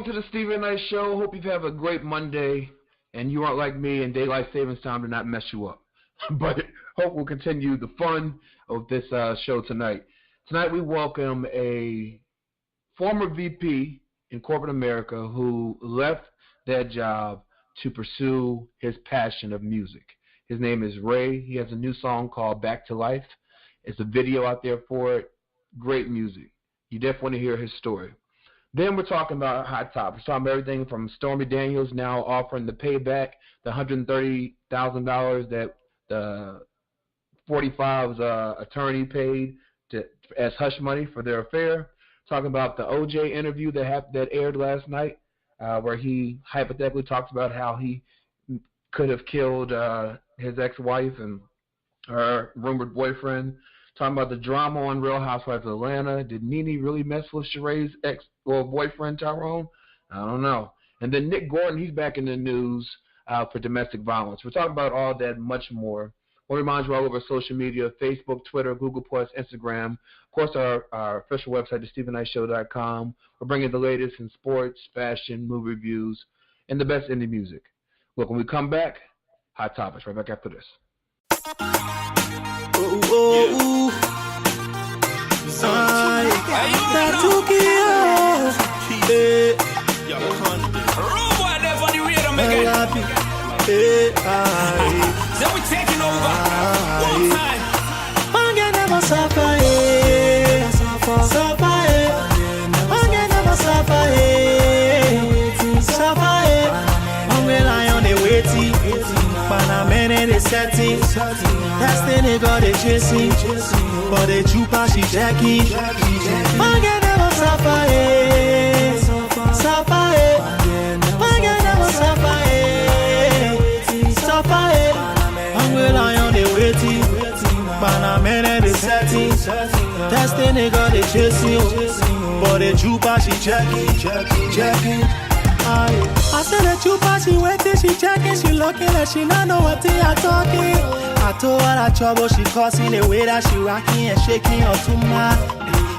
welcome to the Stephen Knight Show. Hope you have a great Monday, and you aren't like me, and daylight savings time did not mess you up. But hope we'll continue the fun of this show tonight. Tonight we welcome a former VP in corporate America who left that job to pursue his passion of music. His name is RAI. He has a new song called Back to Life. It's a video out there for it. Great music. You definitely want to hear his story. Then we're talking about hot topics. We're talking about everything from Stormy Daniels now offering to pay back the $130,000 that the 45's attorney paid as hush money for their affair. Talking about the OJ interview that aired last night, where he hypothetically talks about how he could have killed his ex-wife and her rumored boyfriend. Talking about the drama on Real Housewives of Atlanta. Did Nene really mess with Sheree's boyfriend Tyrone? I don't know. And then Nick Gordon, he's back in the news for domestic violence. We're talking about all that, much more. We'll remind you all over social media, Facebook, Twitter, Google+, Instagram. Of course, our official website is StephenKnightShow.com. We're bringing the latest in sports, fashion, movie reviews, and the best indie music. Look, when we come back, hot topics right back after this. Then we taking over. One time. Mangen never suffer, suffer, Mangen never suffer, suffer, Mangen I on the waiting, Panamene the setting, Destiny got the chasing, but the chupa she jacking. Mangen never suffer, suffer, Mangen never suffer, suffer, Mangen I on the waiting, Panamene the setting, Destiny got the chasing, but the chupa she jacking. I said the chupa she waiting, she checking, she looking like she not know what they are talking. I told her that trouble she causing, the way that she rocking and shaking her too much.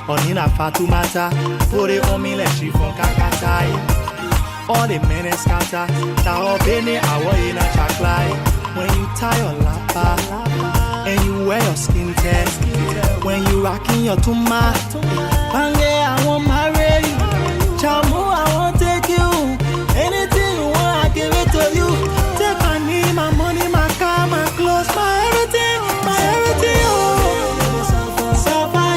Onina Fatumata, put it on me like she from Kakatai. All the men is scatter, that all penny hour in a chocolate. When you tie your lapa and you wear your skin test, when you rocking your tuma, Pange I want marry you, Chamu I want take you. Anything you want, I give it to you. Take my knee, my money, my car, my clothes, my everything, oh. Suffer,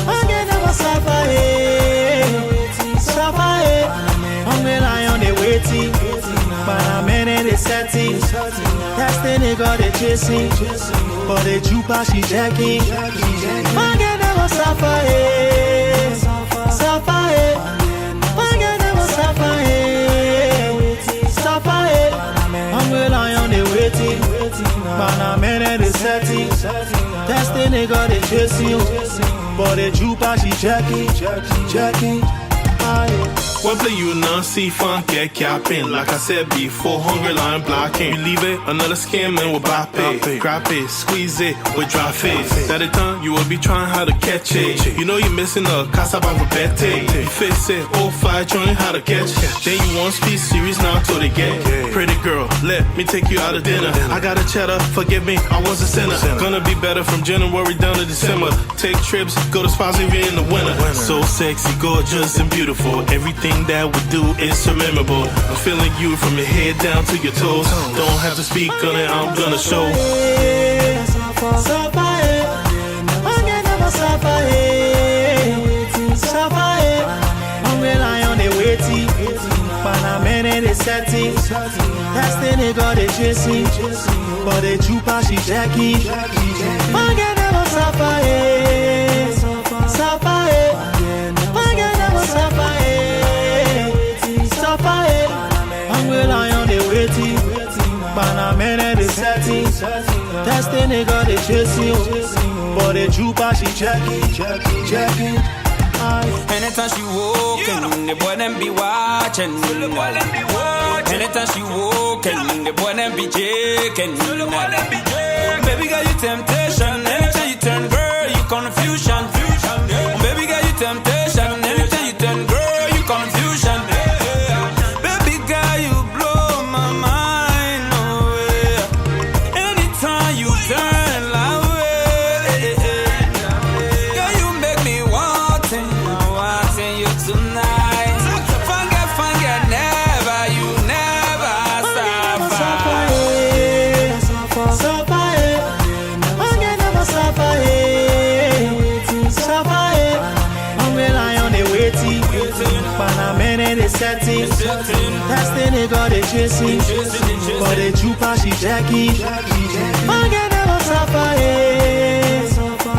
I can never suffer, suffer, I'm relying on the waiting, but I'm in the setting. Destiny got the chasing, but the chupa she jacking. I can never suffer, suffer, I can never suffer. I'm relying on the waiting, but I'm in the setting. Destiny got the chasing, but the chupa she checking. What play you non-see funk, get capping. Like I said before, hungry line blocking. You leave it, another scam and we'll bop it. Grab it, squeeze it with dry face. That the time you will be trying how to catch it. You know you're missing a casa bete. You face it, all five, showing how to catch. Then you won't speak serious now till they get. Pretty girl, let me take you out of dinner. I got a cheddar, forgive me, I was a sinner. Gonna be better from January down to December. Take trips, go to spots if you're in the winter. So sexy, gorgeous and beautiful. Everything that we do is so memorable. I'm feeling you from your head down to your toes. Don't have to speak on it, I'm gonna show. I'm relying on the waiting, but I'm in the setting. Destiny got the chasing, but the chupa she jacking. I can never suffer, suffer, I can never suffer. I'm relying on the waiting, but I'm in the setting. Destiny got the chasing, but the chupa she checking. Anytime she walking, the boy them be watching. Anytime she walking, the boy them be jaking. Baby girl, you temptation. Anytime you turn girl, you confusion. Baby girl, you temptation. Anytime you turn girl, you confusion. setting. That's the nigga they chasing. But the jupa she Jackie. Forget never suffer, eh.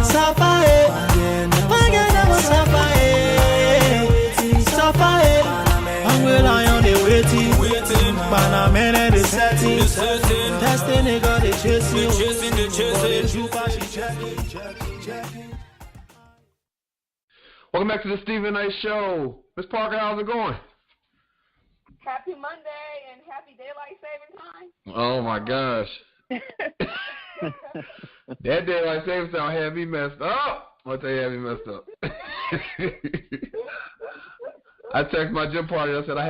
Suffer, eh. Forget never suffer, eh. Suffer, eh. I'm relying on the waiting. But I'm in the setting. That's the nigga they chasing. But the jupa she Jackie. Welcome back to the Stephen A. Show. Miss Parker, how's it going? Happy Monday and happy daylight saving time. Oh, my gosh. That daylight saving time had me messed up. I'll tell you, had me messed up. I texted my gym partner. I said I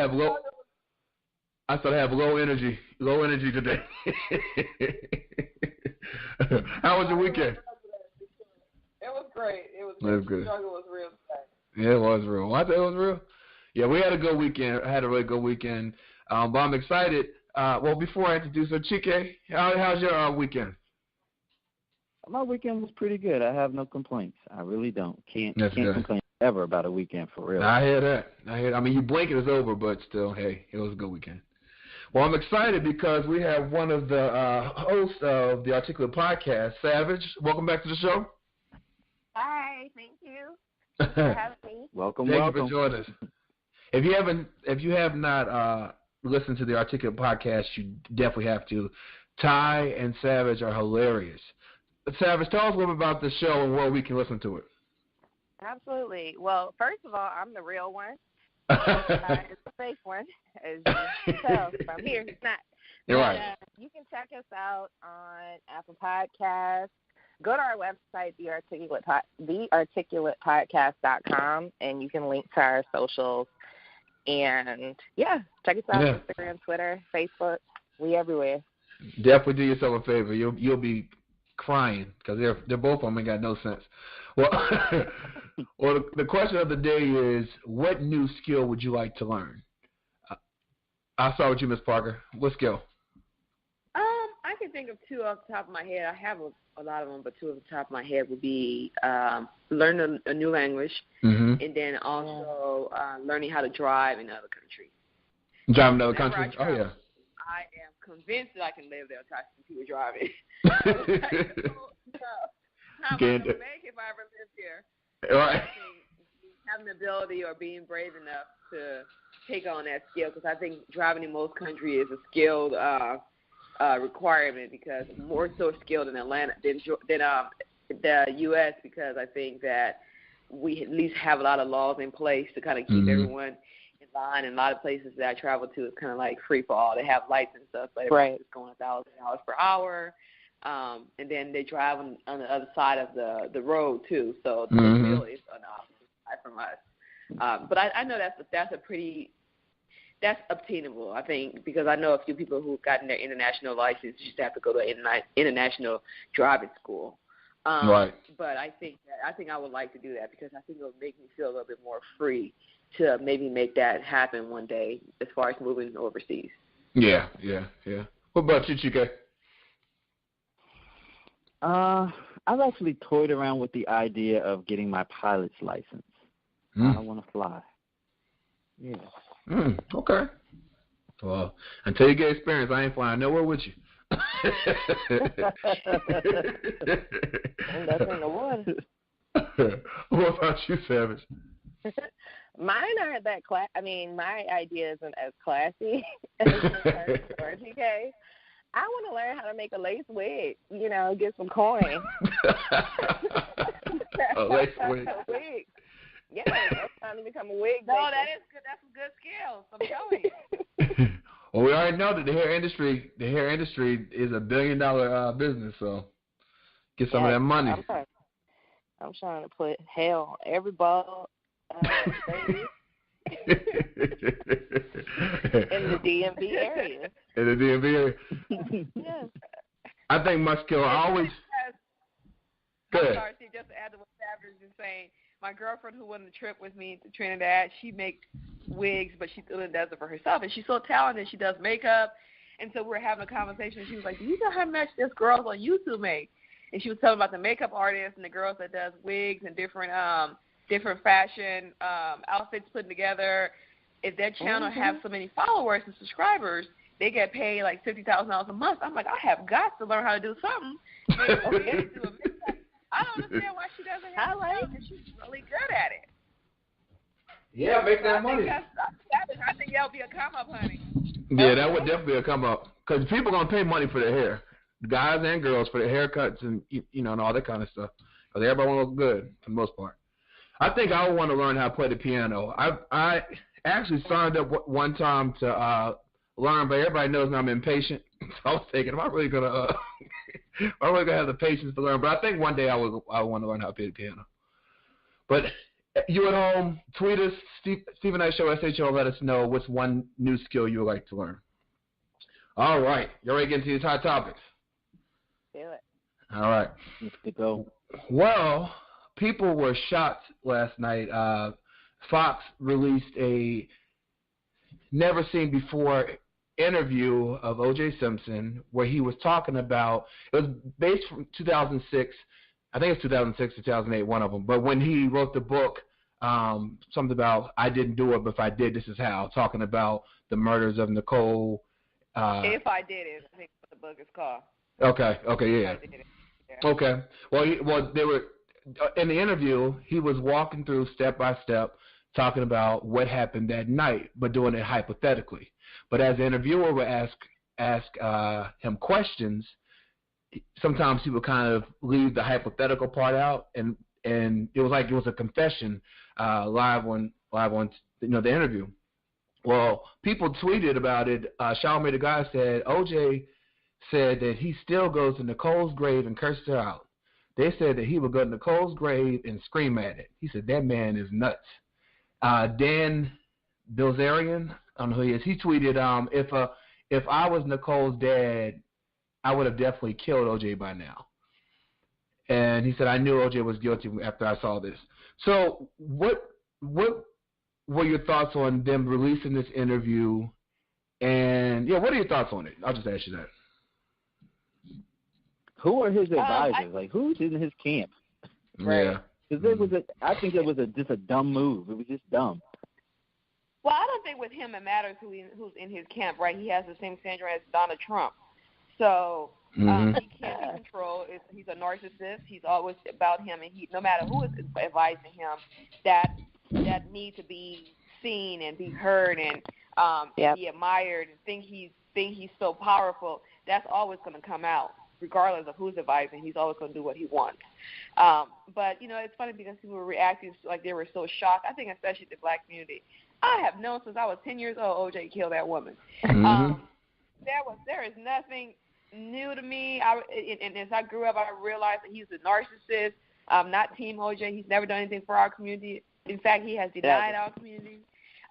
have low energy today. How was your weekend? It was great. It was good. The struggle was real. Yeah, it was real. I thought it was real. Yeah, we had a good weekend. I had a really good weekend. But I'm excited. Well, before I introduce her, Chike, how's your weekend? My weekend was pretty good. I have no complaints. I really don't. Can't complain ever about a weekend for real. I hear that. I mean, you blink and it's over, but still, hey, it was a good weekend. Well, I'm excited because we have one of the hosts of the Articulate Podcast, Savage. Welcome back to the show. Hi, thank you for having me. Welcome. Thank you for joining us. If you have not listened to the Articulate Podcast, you definitely have to. Ty and Savage are hilarious. Savage, tell us a little bit about the show and where we can listen to it. Absolutely. Well, first of all, I'm the real one. It's the fake one, as you can tell from here. It's not. You're right. You can check us out on Apple Podcasts. Go to our website, thearticulatepodcast.com, and you can link to our socials. And, yeah, check us out on Instagram, Twitter, Facebook. We everywhere. Definitely do yourself a favor. You'll be crying because they're both of them ain't got no sense. Well, the question of the day is, what new skill would you like to learn? I'll start with you, Miss Parker. What skill? I can think of two off the top of my head. I have a lot of them, but two off the top of my head would be learn a new language, and then also learning how to drive in other countries. Drive in other countries? Oh, yeah. I am convinced that I can live there without people driving. How am I going to make if I ever live here? Right. I think having the ability or being brave enough to take on that skill, because I think driving in most countries is a skilled requirement, because more so skilled in Atlanta than the U.S., because I think that we at least have a lot of laws in place to kind of keep everyone in line. And a lot of places that I travel to is kind of like free for all. They have lights and stuff, but everyone's going 1,000 miles per hour. And then they drive on the other side of the road too, so the wheel is on the opposite side from us. But I know that's obtainable, I think, because I know a few people who've gotten their international license just have to go to international driving school. Right. But I think I would like to do that, because I think it would make me feel a little bit more free to maybe make that happen one day as far as moving overseas. Yeah. What about you, Chike? I've actually toyed around with the idea of getting my pilot's license. I want to fly. Yeah. Okay. Well, until you get experience, I ain't flying nowhere with you. That's in the water. What about you, Savage? Mine aren't that my idea isn't as classy as RTK. I want to learn how to make a lace wig, get some coin. A lace wig. Yeah, that's time to become a wig. No, that is good. That's some good skills. I'm telling you. Well, we already know that the hair industry is $1 billion business. So get some of that money. I'm trying to put hell on every ball. In the DMV area. In the DMV area. Yes. I think my skill always. Good. I'm sorry, just to add to what Savage is saying. My girlfriend who went on the trip with me to Trinidad, she makes wigs, but she still does it for herself. And she's so talented. She does makeup. And so we were having a conversation. She was like, do you know how much this girls on YouTube make? And she was telling about the makeup artists and the girls that does wigs and different fashion outfits put together. if their channel has so many followers and subscribers, they get paid like $50,000 a month. I'm like, I have got to learn how to do something. I don't understand why she doesn't have it because she's really good at it. Yeah, make that money. I think that'll be a come up, honey. Yeah, that would definitely be a come up because people are gonna pay money for their hair, guys and girls, for their haircuts and and all that kind of stuff. Because everybody want to look good for the most part. I think I would want to learn how to play the piano. I actually signed up one time to learn, but everybody knows I'm impatient. So I was thinking, am I really gonna have the patience to learn? But I think one day I would want to learn how to play the piano. But you at home, tweet us, Stephen Knight Show, SHO, let us know what's one new skill you would like to learn. All right. You ready to get into these hot topics? Do it. All right. Let's go. Well, people were shocked last night. Fox released a never-seen-before interview of O.J. Simpson where he was talking about, it was based from 2006, I think it's 2006 or 2008, one of them, but when he wrote the book, something about I didn't do it, but if I did, this is how, talking about the murders of Nicole. If I did it, I think what the book is called. Okay, yeah. Yeah. Okay. Well, they were in the interview. He was walking through step by step, talking about what happened that night, but doing it hypothetically. But as the interviewer would ask him questions, sometimes he would kind of leave the hypothetical part out, and it was like it was a confession live on the interview. Well, people tweeted about it. Charlamagne the Guy said OJ said that he still goes to Nicole's grave and curses her out. They said that he would go to Nicole's grave and scream at it. He said that man is nuts. Dan Bilzerian, I don't know who he is. He tweeted, if I was Nicole's dad, I would have definitely killed OJ by now. And he said, I knew OJ was guilty after I saw this. So what were your thoughts on them releasing this interview? And, what are your thoughts on it? I'll just ask you that. Who are his advisors? Who's in his camp? Yeah. Because I think it was just a dumb move. It was just dumb. Well, I don't think with him it matters who's in his camp, right? He has the same syndrome as Donald Trump. So he can't be controlled. He's a narcissist. He's always about him, and no matter who is advising him, that need to be seen and be heard and be admired and think he's so powerful. That's always going to come out, regardless of who's advising. He's always going to do what he wants. But it's funny because people were reacting like they were so shocked. I think especially the black community. I have known since I was 10 years old OJ killed that woman. There is nothing new to me. And as I grew up, I realized that he's a narcissist. Not Team OJ. He's never done anything for our community. In fact, he has denied our community.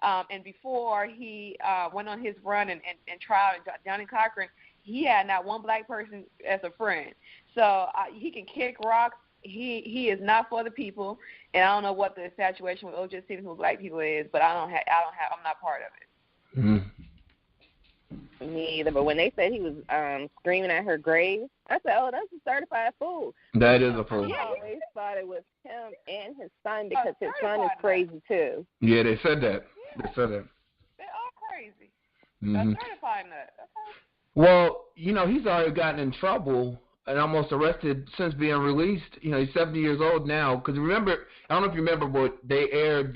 And before he went on his run and trial down in Cochran, he had not one black person as a friend. So he can kick rocks. He is not for the people, and I don't know what the infatuation with O.J. Simpson with black people is, but I'm not part of it. Mm-hmm. Me either. But when they said he was screaming at her grave, I said, "Oh, that's a certified fool." That is a fool. I always thought it was him and his son because his son is crazy too. Yeah, they said that. Yeah. They said that. They're all crazy. Mm-hmm. That's certified nut. Well, he's already gotten in trouble and almost arrested since being released. He's 70 years old now. Because remember, I don't know if you remember, but they aired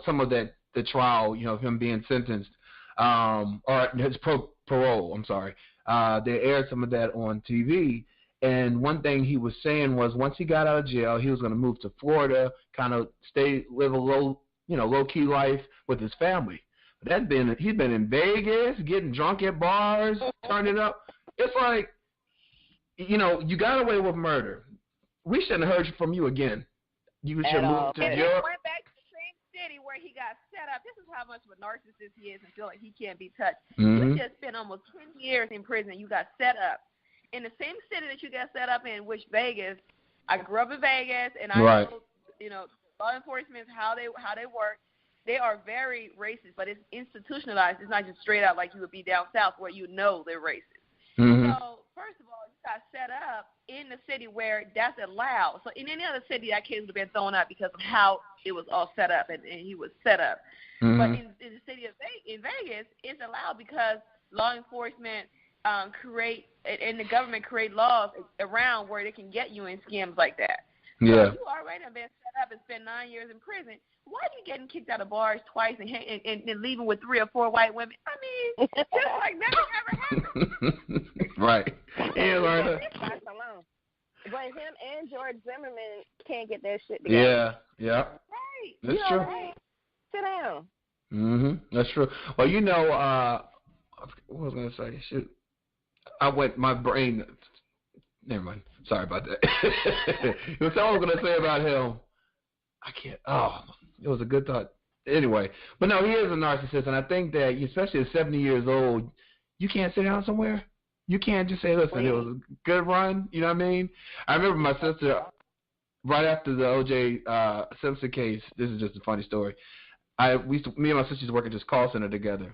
some of the trial, of him being sentenced, or his parole. I'm sorry. They aired some of that on TV. And one thing he was saying was once he got out of jail, he was going to move to Florida, kind of live a low-key life with his family. But he's been in Vegas, getting drunk at bars, turning up. It's like, you got away with murder. We shouldn't have heard from you again. You should move to Europe. He went back to the same city where he got set up. This is how much of a narcissist he is and feel like he can't be touched. Mm-hmm. You just spent almost 10 years in prison. You got set up. In the same city that you got set up in, which Vegas, I grew up in Vegas, and I know, law enforcement, how they work. They are very racist, but it's institutionalized. It's not just straight out like you would be down south where they're racist. Mm-hmm. So, first of all, you got set up, in the city where that's allowed. So in any other city, that case would have been thrown out because of how it was all set up and he was set up. Mm-hmm. But in the city of Vegas, it's allowed because law enforcement create and the government create laws around where they can get you in scams like that. Yeah. So you already have been set up and spent 9 years in prison. Why are you getting kicked out of bars twice and leaving with 3 or 4 white women? I mean, just like never ever happened. Right. Yeah, But him and George Zimmerman can't get their shit together. Yeah. Right. That's true. Right. Sit down. That's true. Well, you know, what was I going to say? Shoot. My brain, never mind. Sorry about that. It was something I was going to say about him. I can't, it was a good thought. Anyway, but no, he is a narcissist, and I think that, especially at 70 years old, you can't sit down somewhere. You can't just say, listen, it was a good run, you know what I mean? I remember my sister, right after the O.J. Simpson case, this is just a funny story, me and my sister used to work at this call center together,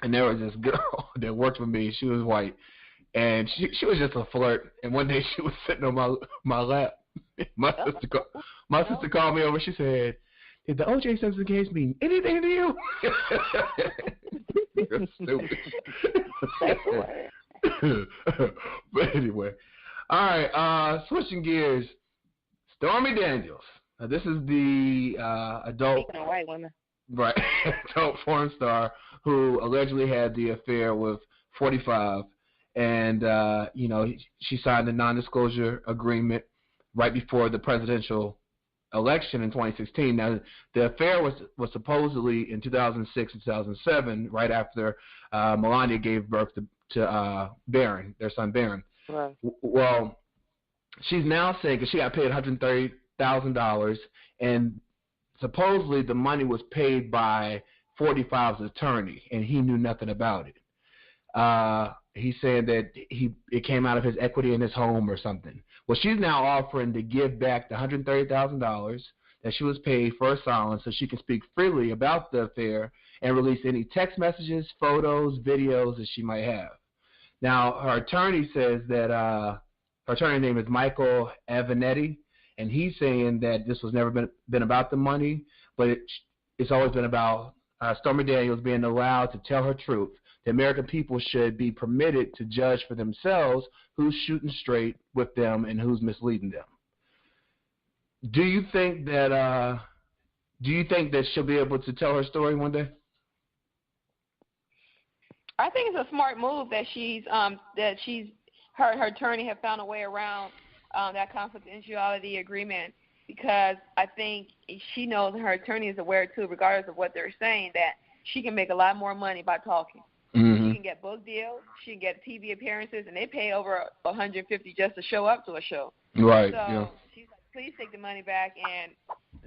and there was this girl that worked with me. She was white, and she was just a flirt, and one day she was sitting on my lap. My sister called me over. She said, "Did the O.J. Simpson case mean anything to you?" You're stupid. But anyway, all right. Switching gears, Stormy Daniels. Now, this is the adult. Speaking of white women. Right, adult porn star who allegedly had the affair with 45, and she signed a non-disclosure agreement right before the presidential election in 2016. Now, the affair was supposedly in 2006 and 2007, right after Melania gave birth to Barron, their son Barron. Right. Well, she's now saying, because she got paid $130,000, and supposedly the money was paid by 45's attorney, and he knew nothing about it. He's saying that it came out of his equity in his home or something. Well, she's now offering to give back the $130,000 that she was paid for her silence so she can speak freely about the affair and release any text messages, photos, videos that she might have. Now, her attorney says that her attorney's name is Michael Avenatti, and he's saying that this was never been about the money, but it's always been about Stormy Daniels being allowed to tell her truth. The American people should be permitted to judge for themselves who's shooting straight with them and who's misleading them. Do you think that she'll be able to tell her story one day? I think it's a smart move that her attorney have found a way around that confidentiality agreement, because I think she knows, and her attorney is aware too, regardless of what they're saying, that she can make a lot more money by talking. Mm-hmm. She can get book deals, she can get TV appearances, and they pay over $150 just to show up to a show. Right. So yeah. she's like, please take the money back and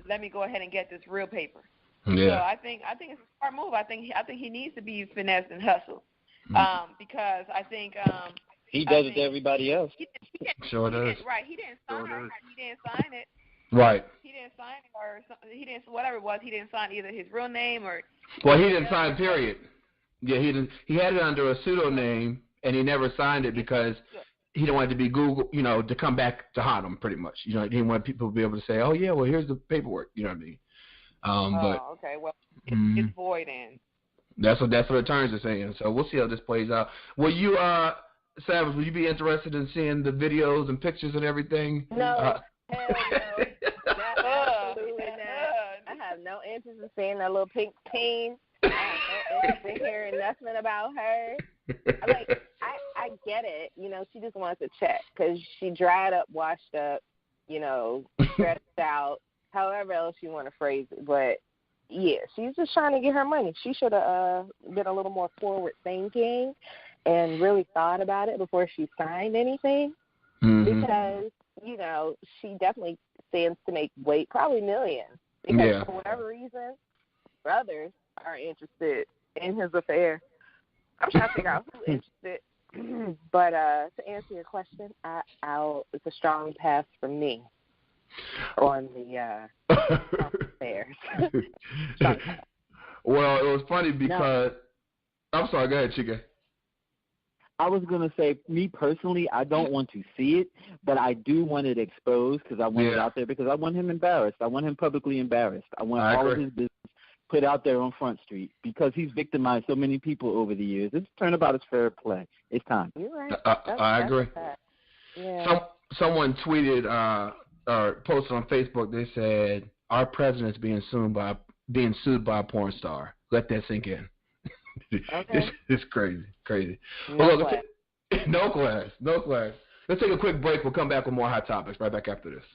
let me go ahead and get this real paper. Yeah. So I think it's a smart move. I think he needs to be finessed and hustled, because I think he does it to everybody else. Sure does. Right. He didn't sign it. Right. He didn't sign it, or something. He didn't, whatever it was. He didn't sign either his real name or. Well, he didn't sign. Period. Yeah, he didn't. He had it under a pseudonym, and he never signed it because he didn't want it to be Google, to come back to haunt him, pretty much. He didn't want people to be able to say, "Oh yeah, well here's the paperwork." You know what I mean? But okay. Well, it's void, and that's what attorneys are saying. So we'll see how this plays out. Will you, Savage? Will you be interested in seeing the videos and pictures and everything? No. Hell no. Absolutely not. I have no interest in seeing that little pink teen. I have no interest in hearing nothing about her. I get it. She just wants to check because she dried up, washed up, stressed out, however else you want to phrase it. But, yeah, she's just trying to get her money. She should have been a little more forward thinking and really thought about it before she signed anything, because she definitely stands to make probably millions, because for whatever reason, brothers are interested in his affair. I'm trying to figure out who's interested, but to answer your question, it's a strong pass for me on the affairs. Well, it was funny because I'm sorry. Go ahead, Chika. I was going to say, me personally, I don't want to see it, but I do want it exposed because I want it out there because I want him embarrassed. I want him publicly embarrassed. I want all of his business put out there on Front Street because he's victimized so many people over the years. It's turnabout is fair play. It's time. You're right. I agree. Yeah. Someone tweeted or posted on Facebook, they said, our president's being sued by a porn star. Let that sink in. Okay. It's crazy. No class. No class. Let's take a quick break. We'll come back with more hot topics right back after this.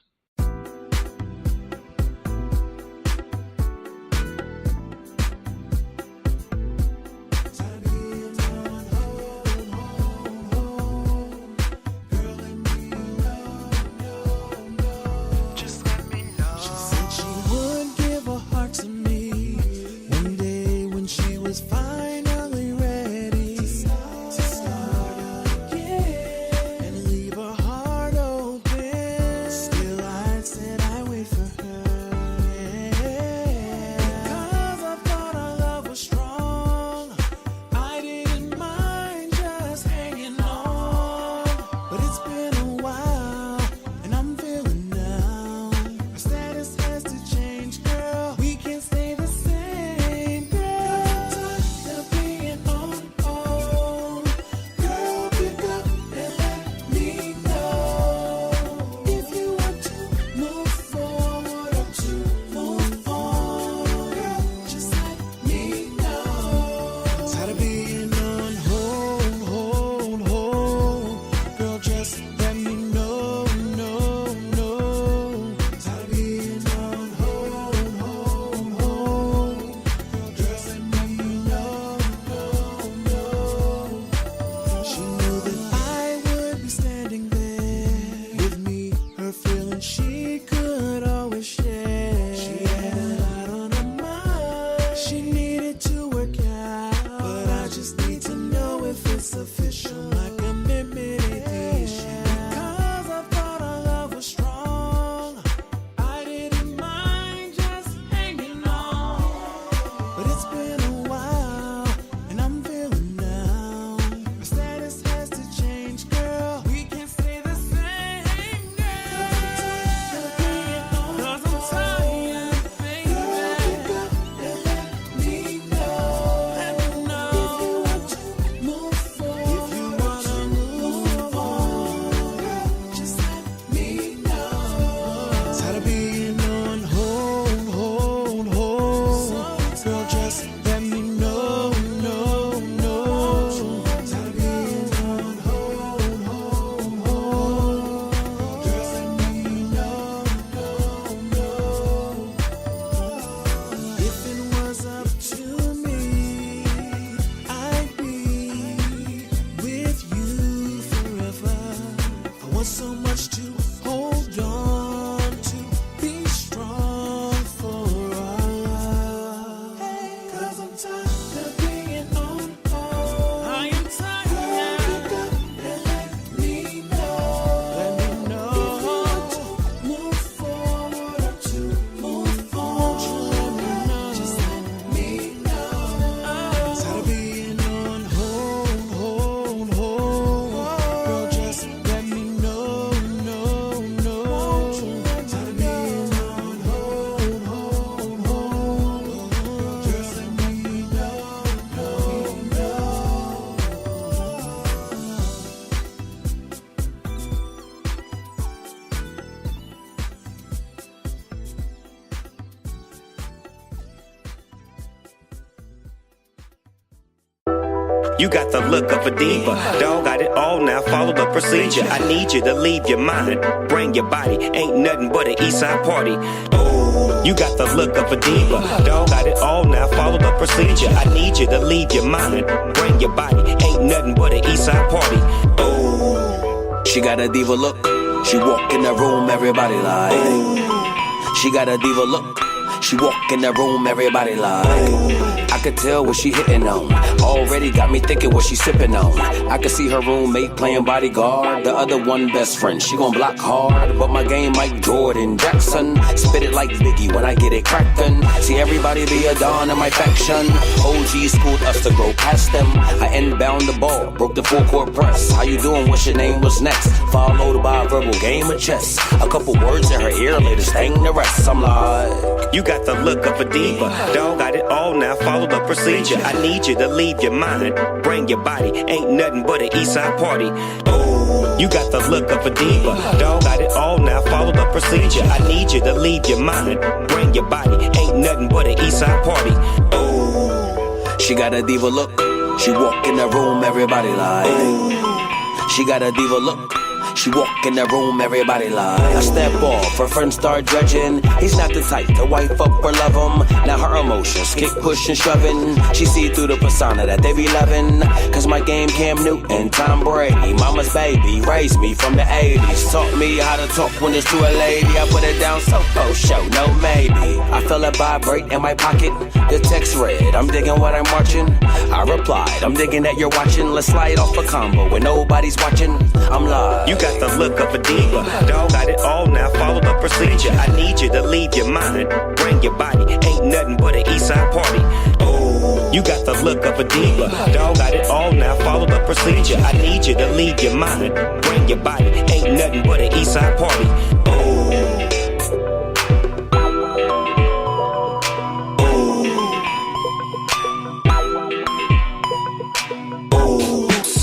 You got the look of a diva. Dog got it all now, follow the procedure. I need you to leave your mind, bring your body. Ain't nothing but an east side party. Oh, you got the look of a diva. Dog got it all now, follow the procedure. I need you to leave your mind, bring your body. Ain't nothing but an east side party. Oh, she got a diva look. She walk in the room, everybody like. Oh, she got a diva look. She walk in the room, everybody like. I could tell what she hitting on. Already got me thinking what she sipping on. I could see her roommate playing bodyguard. The other one best friend, she gon' block hard. But my game like Jordan Jackson. Spit it like Biggie when I get it crackin'. See everybody be a don in my faction. OG schooled us to grow past them. I inbound the ball, broke the full court press. How you doing? What's your name? What's next? Followed by a verbal game of chess. A couple words in her ear, later sting the rest. I'm like, you got the look of a diva. Dog got it all now, follow the procedure. I need you to leave your mind, bring your body. Ain't nothing but an east side party. Oh, you got the look of a diva. Dog got it all now, follow the procedure. I need you to leave your mind, bring your body. Ain't nothing but an east side party. Oh, she got a diva look. She walk in the room, everybody like. Oh, she got a diva look. She walk in the room, everybody like. I step off, her friends start judging. He's not the type to wife up or love him. Now her emotions kick, push and shoving. She see through the persona that they be loving. Cause my game Cam Newton, Tom Brady. Mama's baby, raised me from the 80s. Taught me how to talk when it's to a lady. I put it down so for show, no maybe. I feel it vibrate in my pocket. The text read, I'm digging what I'm watching. I replied, I'm digging that you're watching. Let's slide off a combo when nobody's watching. I'm live. You got the look of a diva. Dog got it all now, follow the procedure. I need you to leave your mind, bring your body. Ain't nothing but an east side party. Oh, you got the look of a diva. Dog got it all now, follow the procedure. I need you to leave your mind, bring your body. Ain't nothing but an east side party. Oh.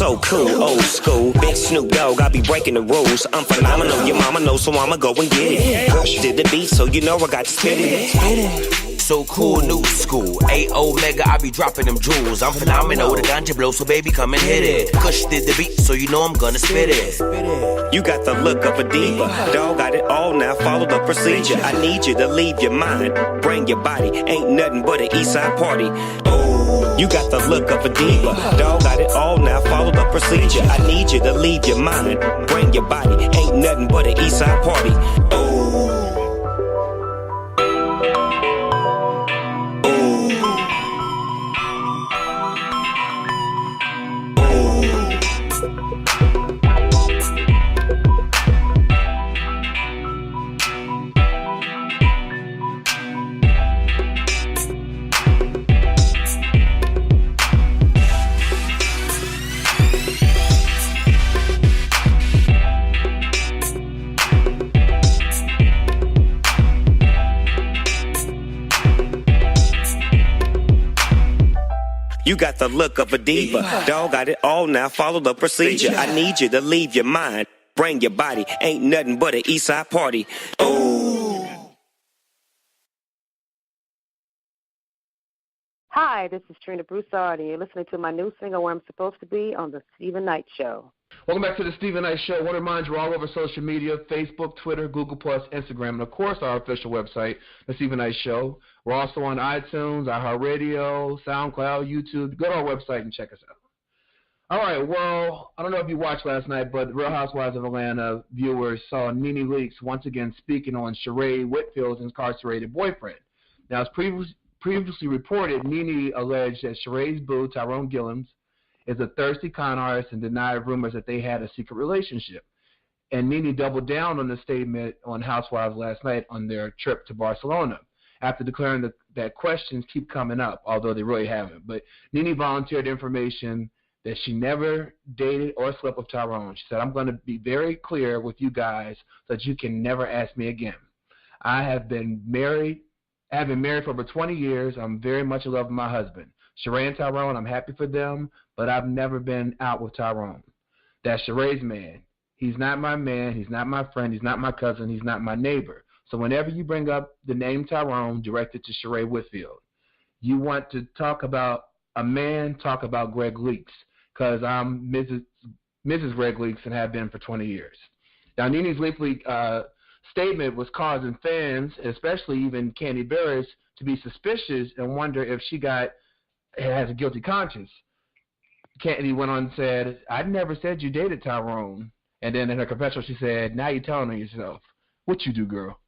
So cool, old school, big Snoop Dogg, I be breaking the rules. I'm phenomenal, your mama knows, so I'ma go and get it. Push did the beat, so you know I got to spit it. So cool, new school. A-Omega, I be dropping them jewels. I'm phenomenal, the ganja blow, so baby come and hit it. Kush did the beat, so you know I'm gonna spit it. You got the look of a diva. Dog got it all now, follow the procedure. I need you to leave your mind, bring your body. Ain't nothing but an east side party. Oh, you got the look of a diva. Dog got it all now, follow the procedure. I need you to leave your mind, bring your body. Ain't nothing but an east side party. Oh. You got the look of a diva. Dog got it all now, follow the procedure. I need you to leave your mind, bring your body. Ain't nothing but an east side party. Oh. Hi, this is Trina Broussard, and you're listening to my new single, Where I'm Supposed to Be, on The Stephen Knight Show. Welcome back to The Stephen Knight Show. I want to remind you, we're all over social media, Facebook, Twitter, Google+, Instagram, and, of course, our official website, The Stephen Knight Show. We're also on iTunes, iHeartRadio, SoundCloud, YouTube. Go to our website and check us out. All right, well, I don't know if you watched last night, but Real Housewives of Atlanta viewers saw Nene Leakes once again speaking on Sheree Whitfield's incarcerated boyfriend. Now, as previously reported, Nene alleged that Sheree's boo, Tyrone Gillums, is a thirsty con artist and denied rumors that they had a secret relationship. And Nene doubled down on the statement on Housewives last night on their trip to Barcelona after declaring that questions keep coming up, although they really haven't. But Nene volunteered information that she never dated or slept with Tyrone. She said, I'm going to be very clear with you guys so that you can never ask me again. I have been married for over 20 years. I'm very much in love with my husband. Sheree and Tyrone, I'm happy for them, but I've never been out with Tyrone. That's Sheree's man. He's not my man. He's not my friend. He's not my cousin. He's not my neighbor. So whenever you bring up the name Tyrone directed to Sheree Whitfield, you want to talk about a man, talk about Greg Leakes, because I'm Mrs. Greg Leakes and have been for 20 years. Now, Nene's lengthy statement was causing fans, especially even Candy Barris, to be suspicious and wonder if she has a guilty conscience. Candy went on and said, I never said you dated Tyrone. And then in her confessional, she said, now you're telling on yourself. What you do, girl?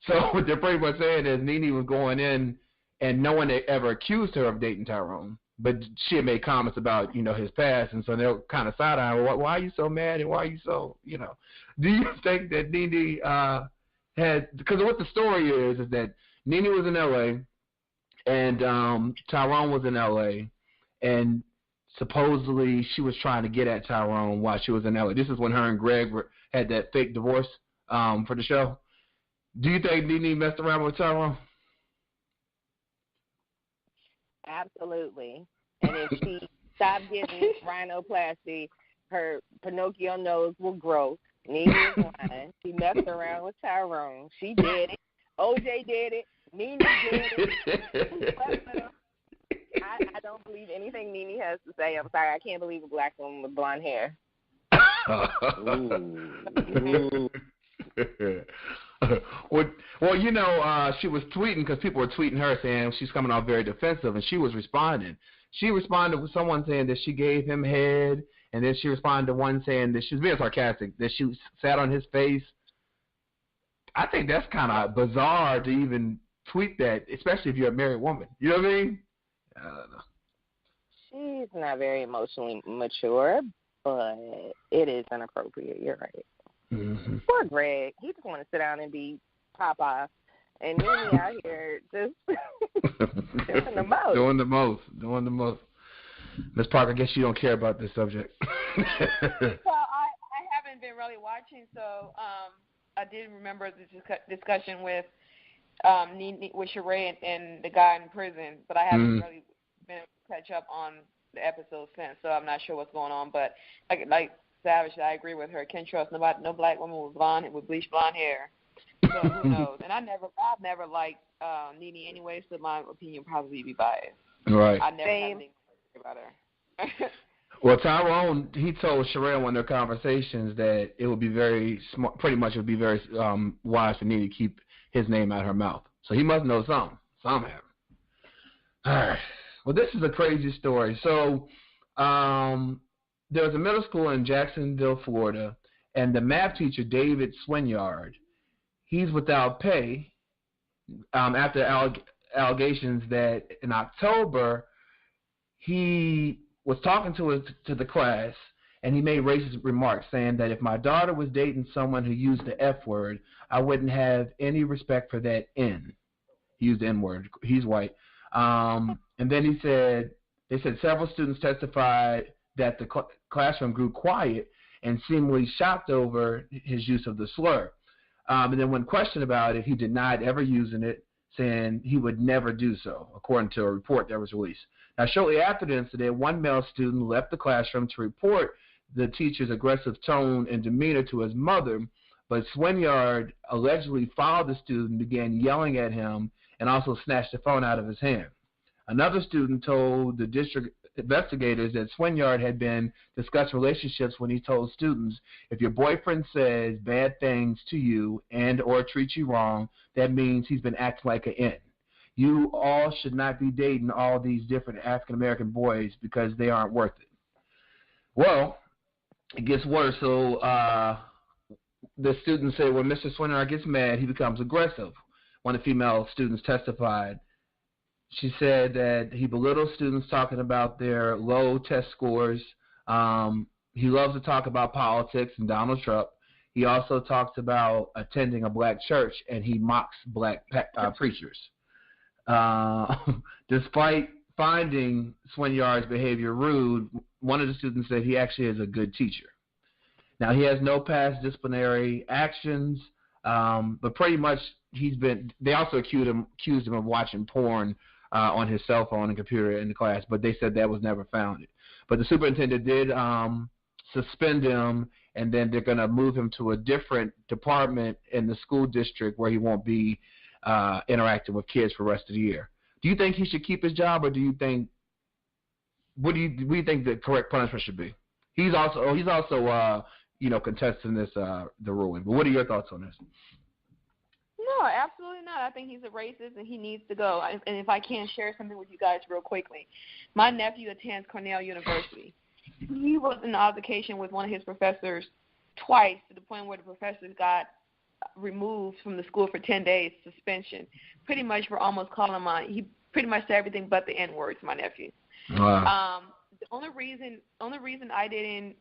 So what they're pretty much saying is Nene was going in and no one ever accused her of dating Tyrone. But she had made comments about, his past, and so they were kind of side-eyeing, well, why are you so mad, and why are you so, Do you think that Nene because what the story is that Nene was in L.A., and Tyrone was in L.A., and supposedly she was trying to get at Tyrone while she was in L.A. This is when her and Greg had that fake divorce for the show. Do you think Nene messed around with Tyrone? Absolutely. And if she stopped getting rhinoplasty, her Pinocchio nose will grow. Nene is lying. She messed around with Tyrone. She did it. OJ did it. Nene did it. I don't believe anything Nene has to say. I'm sorry. I can't believe a black woman with blonde hair. Well, she was tweeting because people were tweeting her saying she's coming off very defensive, and she was responding. She responded with someone saying that she gave him head, and then she responded to one saying that she was being sarcastic, that she sat on his face. I think that's kind of bizarre to even tweet that, especially if you're a married woman. You know what I mean? I don't know. She's not very emotionally mature, but it is inappropriate. You're right. Mm-hmm. Poor Greg. He just want to sit down and be Popeye. And Nene out here just doing the most. Doing the most. Ms. Parker, I guess you don't care about this subject. Well, I haven't been really watching, so I did remember the discussion with Nene, with Sheree and the guy in prison, but I haven't really been able to catch up on the episode since, so I'm not sure what's going on. But like Savage, I agree with her. Can't trust no black woman with bleached blonde hair. So who knows? And I've never liked Nene anyway, so my opinion probably be biased. Right. I never had anything about her. Well, Tyrone, he told Sherelle in one of their conversations that it would be very smart, pretty much it would be very wise for Nene to keep his name out of her mouth. So he must know something. Something happened. All right. Well, this is a crazy story. So there was a middle school in Jacksonville, Florida, and the math teacher, David Swinyard, he's without pay after allegations that in October he was talking to the class, and he made racist remarks saying that if my daughter was dating someone who used the F word, I wouldn't have any respect for that N. He used the N word. He's white. And then they said several students testified that the classroom grew quiet and seemingly shocked over his use of the slur. And then when questioned about it, he denied ever using it, saying he would never do so, according to a report that was released. Now, shortly after the incident, one male student left the classroom to report the teacher's aggressive tone and demeanor to his mother, but Swinyard allegedly followed the student and began yelling at him and also snatched the phone out of his hand. Another student told the district investigators that Swinyard had been discussing relationships when he told students, if your boyfriend says bad things to you and or treats you wrong, that means he's been acting like an N. You all should not be dating all these different African-American boys because they aren't worth it. Well, it gets worse. So the students say when Mr. Swinyard gets mad, he becomes aggressive. One of the female students testified. She said that he belittles students talking about their low test scores. He loves to talk about politics and Donald Trump. He also talks about attending a black church, and he mocks black preachers. Despite finding Swinyard's behavior rude, one of the students said he actually is a good teacher. Now, he has no past disciplinary actions, but pretty much they also accused him of watching porn on his cell phone and computer in the class, but they said that was never found. But the superintendent did suspend him, and then they're going to move him to a different department in the school district where he won't be interacting with kids for the rest of the year. Do you think he should keep his job, or do you think what do you think the correct punishment should be? He's also contesting this the ruling. But what are your thoughts on this? No, absolutely not. I think he's a racist and he needs to go. And if I can share something with you guys real quickly, my nephew attends Cornell University. He was in altercation with one of his professors twice, to the point where the professors got removed from the school for 10 days suspension, pretty much for almost calling him on. pretty much said everything but the N-word to my nephew. Wow. The only reason I didn't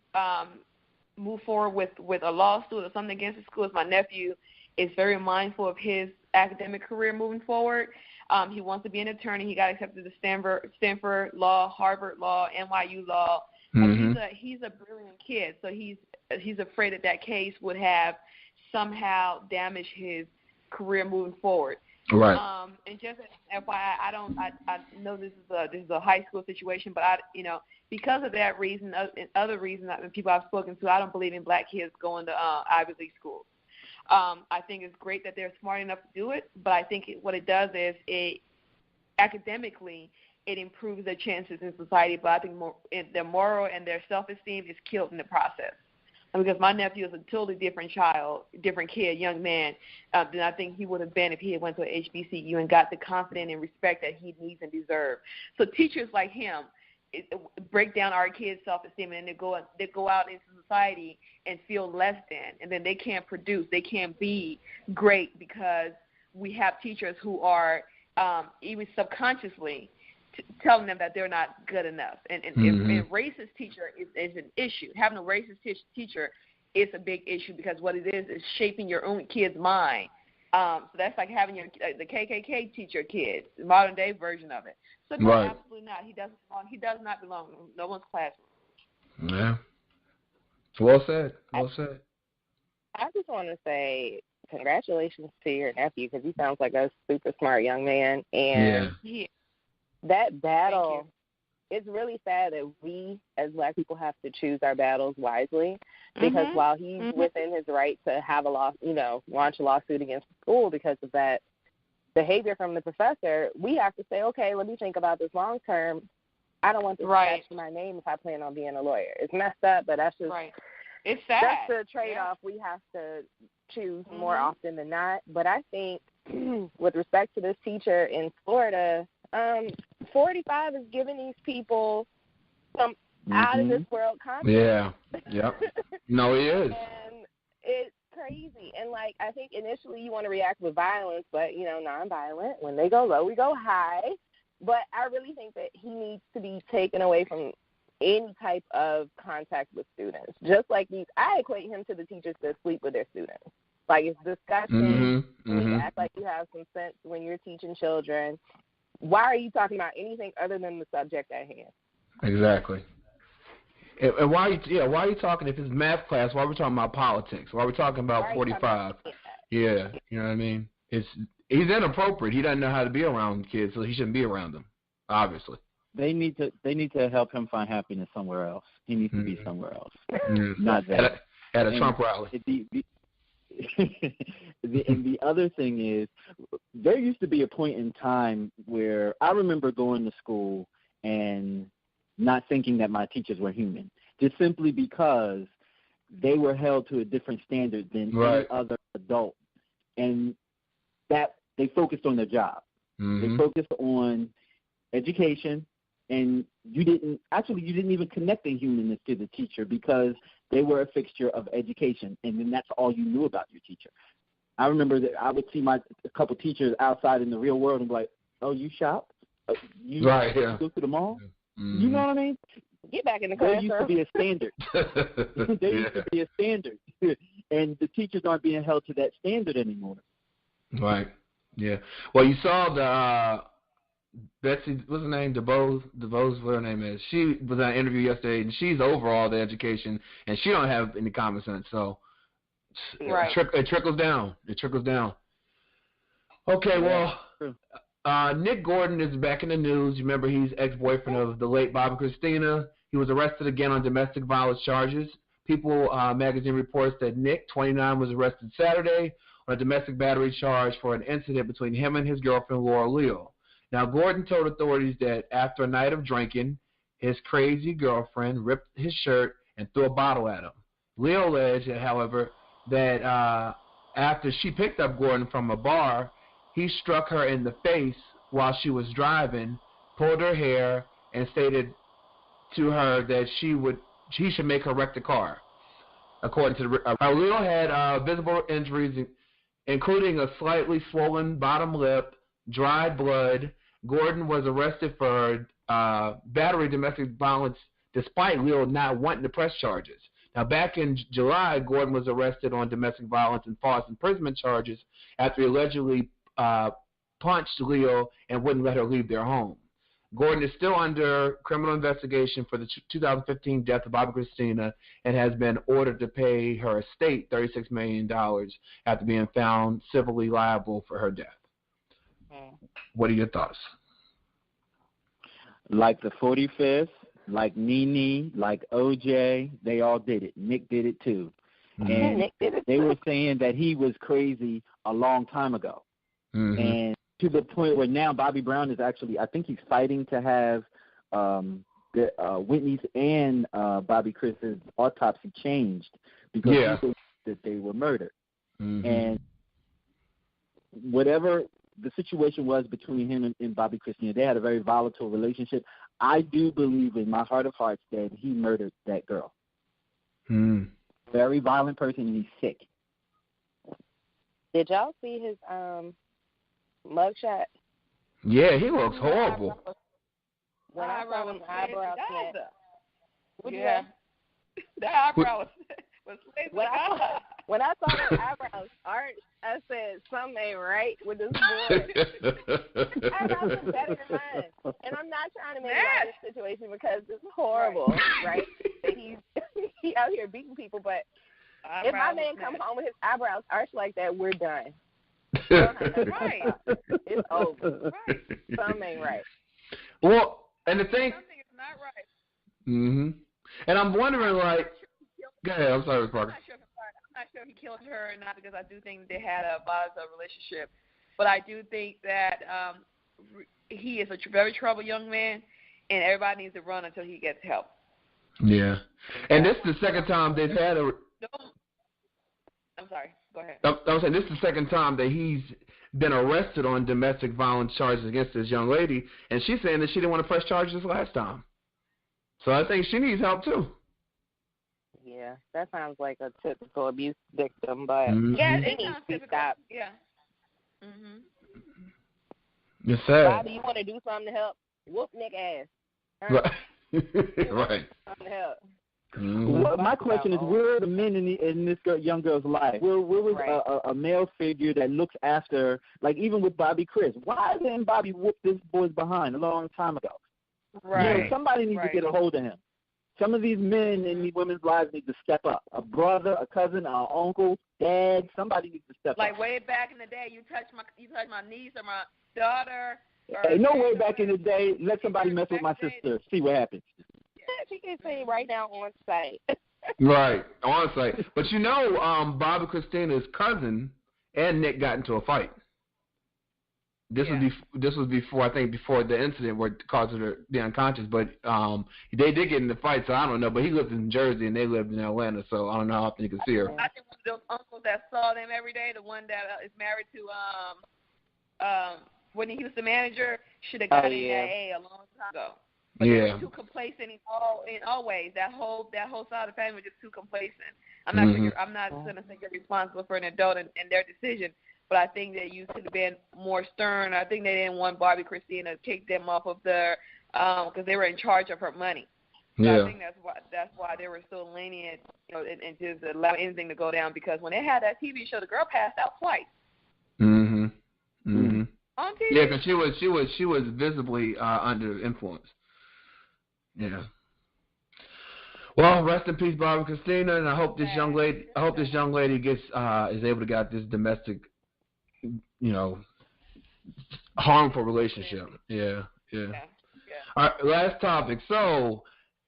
move forward with a lawsuit or something against the school is my nephew is very mindful of his academic career moving forward. He wants to be an attorney. He got accepted to Stanford Law, Harvard Law, NYU Law. He's a brilliant kid, so he's afraid that case would have somehow damaged his career moving forward. Right. And just as FYI, I know this is a high school situation, but because of that reason and other reasons that people I've spoken to, I don't believe in black kids going to Ivy League schools. I think it's great that they're smart enough to do it, but I think what it does is academically it improves their chances in society, but I think their moral and their self-esteem is killed in the process. Because my nephew is a totally different kid, young man, than I think he would have been if he had went to an HBCU and got the confidence and respect that he needs and deserves. So teachers like him break down our kids' self-esteem, and they go out into society and feel less than, and then they can't produce, they can't be great because we have teachers who are even subconsciously telling them that they're not good enough. And if a racist teacher is an issue, having a racist teacher is a big issue because what it is shaping your own kid's mind. So that's like having the KKK teacher kid, the modern day version of it. So no, right. Absolutely not. He does not belong in no one's classroom. Yeah. Well said. Well said. I just want to say congratulations to your nephew because he sounds like a super smart young man. And that battle, it's really sad that we as black people have to choose our battles wisely because while he's within his right to have launch a lawsuit against the school because of that behavior from the professor, we have to say, okay, let me think about this long term. I don't want this attached to my name if I plan on being a lawyer. It's messed up, but that's just it's sad. That's the trade-off we have to choose more often than not. But I think with respect to this teacher in Florida, 45 is giving these people some out-of-this-world content. Yeah, yep. No, he is. And it's crazy. And, I think initially you want to react with violence, but, nonviolent. When they go low, we go high. But I really think that he needs to be taken away from any type of contact with students. Just like I equate him to the teachers that sleep with their students. It's disgusting. You act like you have some sense when you're teaching children. Why are you talking about anything other than the subject at hand? Exactly. And why are you talking, if it's math class, why are we talking about politics? Why are we talking about 45? Yeah, you know what I mean? He's inappropriate. He doesn't know how to be around kids, so he shouldn't be around them, obviously. They need to help him find happiness somewhere else. He needs to be somewhere else. Not there. At a Trump rally. And the other thing is, there used to be a point in time where I remember going to school and not thinking that my teachers were human, just simply because they were held to a different standard than any other adult, and that they focused on their job. They focused on education, and you didn't even connect the humanness to the teacher because they were a fixture of education, and then that's all you knew about your teacher. I remember that I would see a couple teachers outside in the real world and be like, "Oh, you shop? You go to the mall?" You know what I mean? Get back in the classroom. There used to be a standard. Used to be a standard, and the teachers aren't being held to that standard anymore. Right. Yeah. Well, you saw the Betsy, what's her name? DeVos, what her name is. She was on an interview yesterday, and she's over all the education, and she don't have any common sense. So it trickles down. It trickles down. Okay, well, Nick Gordon is back in the news. You remember he's ex-boyfriend of the late Bobby Christina. He was arrested again on domestic violence charges. People magazine reports that Nick, 29, was arrested Saturday on a domestic battery charge for an incident between him and his girlfriend, Laura Leo. Now, Gordon told authorities that after a night of drinking, his crazy girlfriend ripped his shirt and threw a bottle at him. Leo alleged, however, that after she picked up Gordon from a bar, he struck her in the face while she was driving, pulled her hair, and stated to her that he should make her wreck the car. According to Leo had visible injuries, including a slightly swollen bottom lip, dried blood, Gordon was arrested for battery domestic violence despite Leo not wanting to press charges. Now, back in July, Gordon was arrested on domestic violence and false imprisonment charges after he allegedly punched Leo and wouldn't let her leave their home. Gordon is still under criminal investigation for the 2015 death of Bobby Christina and has been ordered to pay her estate $36 million after being found civilly liable for her death. What are your thoughts? Like the 45th, like Nene, like OJ, they all did it. Nick did it too. And Nick did it they were saying that he was crazy a long time ago. And to the point where now Bobby Brown is actually, I think he's fighting to have Whitney's and Bobby Chris's autopsy changed because he thinks that they were murdered. And whatever the situation was between him and Bobby Christina, they had a very volatile relationship. I do believe in my heart of hearts that he murdered that girl. Very violent person, and he's sick. Did y'all see his mugshot? Yeah, he looks horrible. When I saw him eyebrows, the eyebrows was when I saw the eyebrows art, I said something ain't right with this boy. Eyebrows are better than mine, and I'm not trying to make light of this situation because it's horrible, right? That he out here beating people, but if my man come home with his eyebrows arched like that, we're done. Right. It's over. Right. Something ain't right. Well, and the thing. Something is not right. And I'm wondering, like, go ahead. I'm sorry, Parker. I'm not sure he killed her or not because I do think they had a volatile relationship. But I do think that he is a very troubled young man, and everybody needs to run until he gets help. Yeah. And this is the second time they've had a. I'm sorry. Go ahead. I'm saying this is the second time that he's been arrested on domestic violence charges against this young lady, and she's saying that she didn't want to press charges last time. So I think she needs help too. Yeah, that sounds like a typical abuse victim, but yeah, it needs to stop. Yeah. It's sad. Bobby, you want to do something to help? Whoop Nick ass. Right. Right. Something to help. Well, my question is, where are the men in this young girl's life? Where was a male figure that looks after, like even with Bobby Chris? Why didn't Bobby whoop this boy's behind a long time ago? Right. You know, somebody needs to get a hold of him. Some of these men in these women's lives need to step up. A brother, a cousin, an uncle, dad, somebody needs to step up. Like way back in the day, you touch my niece or my daughter. Hey, no way back in the day, let somebody mess with my sister. See what happens. She can say right now on site. Right, on site. But you know, Bobby Christina's cousin and Nick got into a fight. This was before, I think, before the incident where it caused her to be unconscious. But they did get in the fight, so I don't know. But he lives in Jersey and they lived in Atlanta, so I don't know how often you can see her. I think one of those uncles that saw them every day, the one that is married to Whitney Houston manager, should have gotten in AA a long time ago. But they were too complacent in all ways. That whole side of the family was just too complacent. I'm not sure. I'm not going to say you're responsible for an adult and their decision. But I think that you should have been more stern. I think they didn't want Bobby Christina to take them off of their because they were in charge of her money. So I think that's why they were so lenient, you know, and just allow anything to go down. Because when they had that TV show, the girl passed out twice. On TV. Yeah, because she was visibly under influence. Yeah. Well, rest in peace, Barbara Christina, and I hope this young lady gets is able to get out this domestic, you know, harmful relationship. Yeah. All right, last topic. So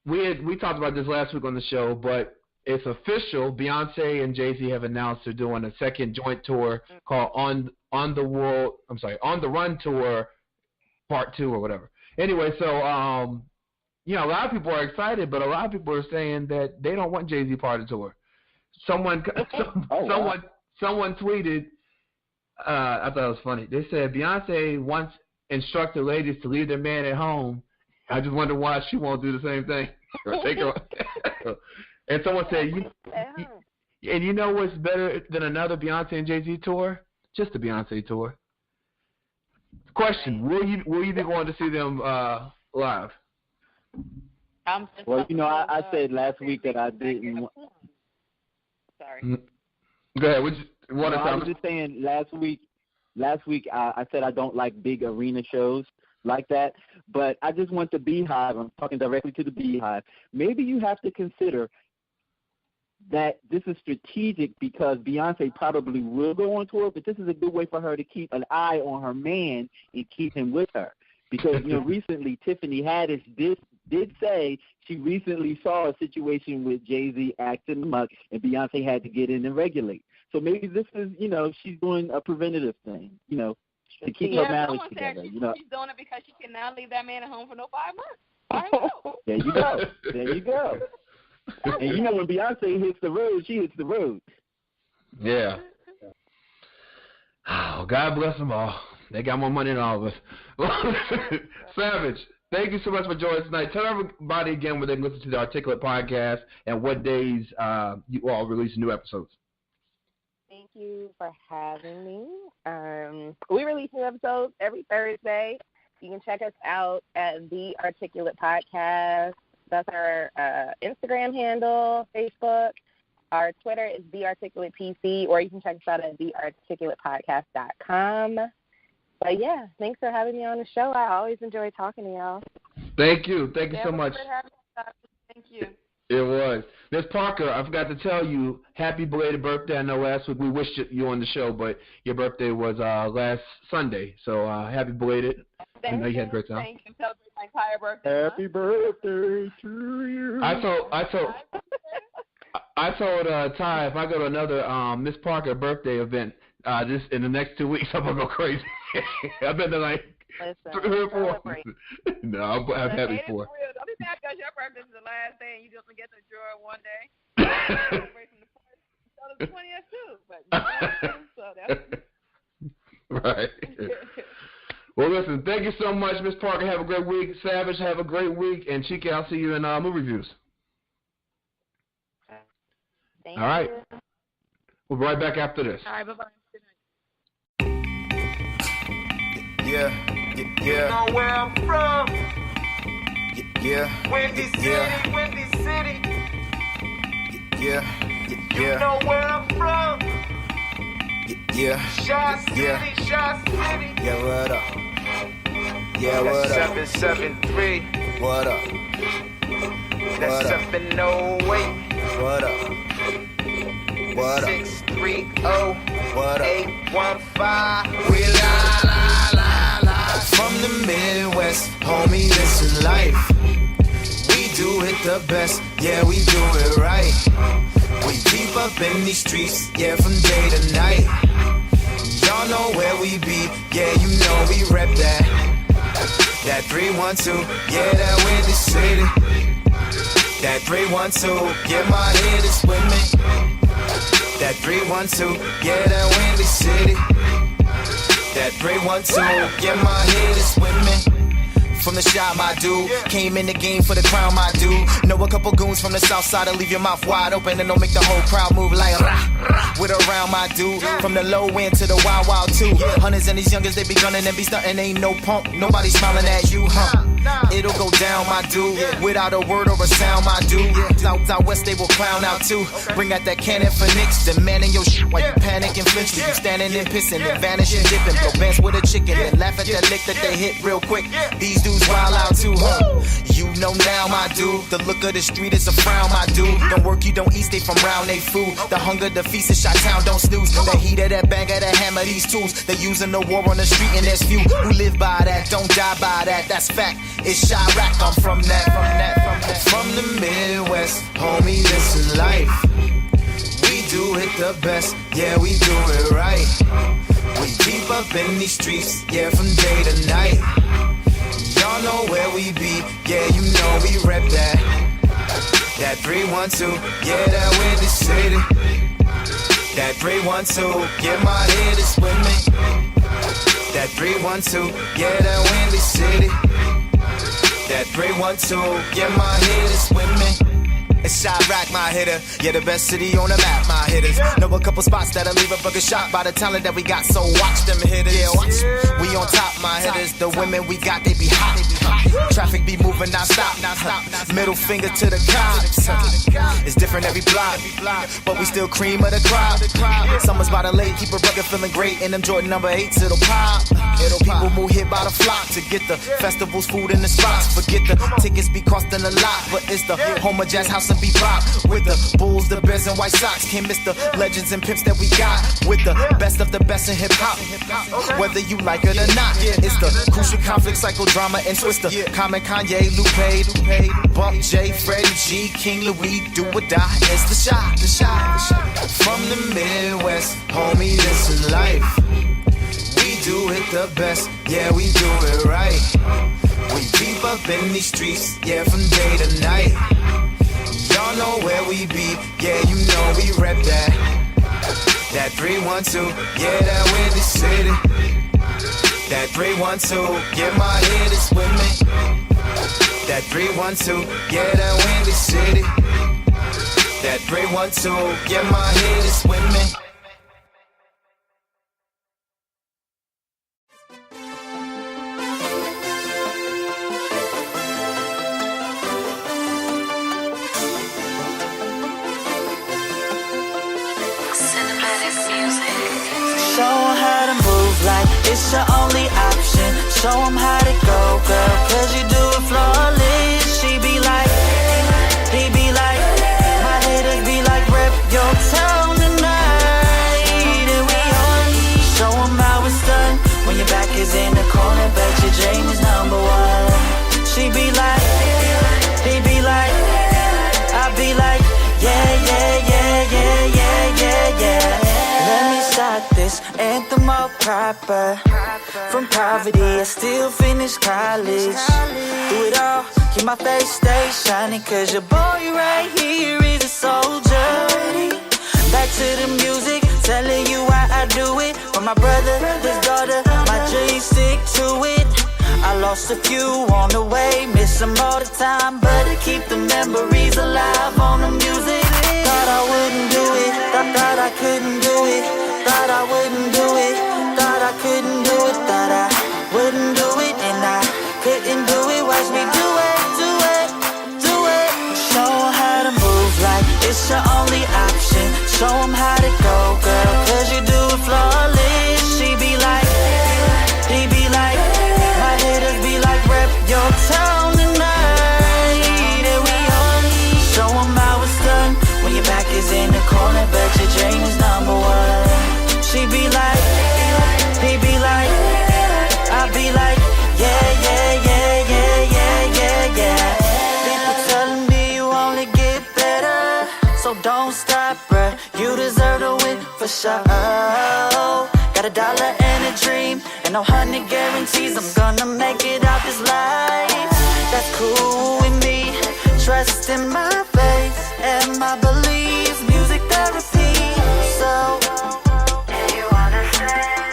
we talked about this last week on the show, but it's official. Beyonce and Jay-Z have announced they're doing a second joint tour called On the Run Tour Part 2 or whatever. Anyway, so you know, a lot of people are excited, but a lot of people are saying that they don't want Jay-Z part of the tour. Someone tweeted, I thought it was funny. They said Beyonce once instructed ladies to leave their man at home. I just wonder why she won't do the same thing or take her. And someone said, and you know what's better than another Beyonce and Jay-Z tour? Just a Beyonce tour. Question: Will you be going to see them live? Well, I said last week that I didn't. Sorry. Go ahead. I was just saying last week I said I don't like big arena shows like that, but I just want the Beehive. I'm talking directly to the Beehive. Maybe you have to consider that this is strategic because Beyonce probably will go on tour, but this is a good way for her to keep an eye on her man and keep him with her. Because, recently Tiffany Haddish did say she recently saw a situation with Jay-Z acting muck and Beyonce had to get in and regulate. So maybe this is, she's doing a preventative thing, to keep her marriage together. She's doing it because she cannot leave that man at home for no 5 months. I know. There you go. And when Beyonce hits the road, she hits the road. Yeah. Oh, God bless them all. They got more money than all of us. Savage, thank you so much for joining us tonight. Tell everybody again where they can listen to the Articulate podcast and what days you all release new episodes. Thank you for having me. We release new episodes every Thursday. You can check us out at The Articulate Podcast. That's our Instagram handle, Facebook. Our Twitter is TheArticulatePC, or you can check us out at thearticulatepodcast.com. But, yeah, thanks for having me on the show. I always enjoy talking to y'all. Thank you. Thank you so much. Thank you. It was. Miss Parker, I forgot to tell you, happy belated birthday. I know last week we wished you on the show, but your birthday was last Sunday. So happy belated. I know you had a great time. Thank you. Celebrate my entire birthday. Happy birthday to you. I told Ty if I go to another Miss Parker birthday event just in the next 2 weeks, I'm going to go crazy. I've been to like 3 or 4. No, I'm happy for it. Don't be mad because your birthday is the last day and you just get to enjoy it one day. So the 20th too. But so that's right. Well, listen, thank you so much, Miss Parker. Have a great week. Savage, have a great week. And Chika, I'll see you in movie reviews. Thank All right. you. We'll be right back after this. all right. Bye bye. Yeah. You know where I'm from. Yeah. Windy City. Yeah. You know where I'm from. Yeah. Shot City. Yeah, what up? Yeah, what up? 773. What up? That's 708. What up? What up? 630. What up? 815. We la. From the Midwest, homie, this is life. We do it the best, yeah, we do it right. We keep up in these streets, yeah, from day to night. Y'all know where we be, yeah, you know we rep that. That 312, yeah, that Windy City. That 312, yeah, my head is with me. That 312, yeah, that Windy City. That 312, yeah, my head is with me. From the shop, my dude. Came in the game for the crown, my dude. Know a couple goons from the south side to leave your mouth wide open and don't make the whole crowd move like rah, rah. With around, my dude. From the low end to the wild, wild too. Hunters and these youngers, they be gunning and be stunting. Ain't no punk, nobody smiling at you, huh? It'll go down, my dude. Without a word or a sound, my dude. Out west, they will clown out too. Bring out that cannon for nicks. Demanding your shit while you panic and flinch. You standing and pissing, then vanish and dipping. Go bounce with a chicken, then laugh at the lick that they hit real quick. These dudes wild out too, huh? You know now, my dude. The look of the street is a frown, my dude. Don't work, you don't eat, stay from round they food. The hunger, the feast is shot town, don't snooze. The heat of that banger, that hammer, these tools. They using the war on the street and there's few who live by that, don't die by that. That's fact. It's Chirac, I'm from that. From the Midwest, homie, this is life. We do it the best, yeah, we do it right. We keep up in these streets, yeah, from day to night. Y'all know where we be, yeah, you know we rep that. That 312, yeah, that Windy City. That 312, yeah, my head is with me. That 312, yeah, that Windy City. That 312, yeah, my head is with me. It's Chirac, my hitter. Yeah, the best city on the map, my hitters. Know a couple spots that'll leave a bugger shot by the talent that we got, so watch them hitters. Yeah, watch. We on top, My hitters, the women we got, they be hot. Traffic be moving non-stop. Middle finger to the cops. It's different every block, but we still cream of the crowd. Summer's about to late, keep a rugged feeling great. In them Jordan number 8s, it'll pop. People move here by the flock to get the festivals, food in the spots. Forget the tickets be costing a lot, but it's the home of jazz house and bebop. With the Bulls, the Bears, and White Sox. Can't miss the legends and pimps that we got. With the best of the best in hip-hop, whether you like it or not. It's the crucial conflict, psychodrama, and twister. Common, Kanye, Lupe, Bump J, Freddie G, King Louis, do or die. It's the shot. From the Midwest, homie, this is life. We do it the best, yeah, we do it right. We deep up in these streets, yeah, from day to night. Y'all know where we be, yeah, you know we rep that. That 312, yeah, that Windy City. That 312, yeah, my head is with me. That 312, yeah, that Windy City. That 312, yeah, my head is with me. Show 'em how to move like it's your only option. Show 'em how to go, girl, cause you do it flawless. She be like, he be like, my haters be like, rep your town tonight. And we on. Show 'em how it's done when your back is in the corner, but your dream is number one. She be like, he be like, I be like, yeah, yeah, yeah, yeah, yeah, yeah, yeah. Let me start this anthem all proper. From poverty, I still finish college. Do it all, keep my face stay shining, cause your boy right here is a soldier. Back to the music, telling you why I do it. For my brother, his daughter, my dreams stick to it. I lost a few on the way, miss them all the time, but I keep the memories alive on the music. Thought I wouldn't do it, thought I couldn't do it, thought I wouldn't do it, thought I couldn't do it, thought I wouldn't do it, and I couldn't do it. Watch me do it, do it, do it. Show 'em how to move like it's your only option. Show 'em how to go, girl, cause you do it flawless. She be like, he be like, my haters be like, rep your town tonight. And we on. Show 'em how it's done when your back is in the corner, but your dream is number one. She be like, he be like, I be like, yeah, yeah, yeah, yeah, yeah, yeah, yeah. People telling me you only get better, so don't stop, bruh. You deserve to win for sure. Got $1 and a dream, and no 100 guarantees I'm gonna make it out this life. That's cool with me. Trust in my faith and my beliefs. Music therapy. So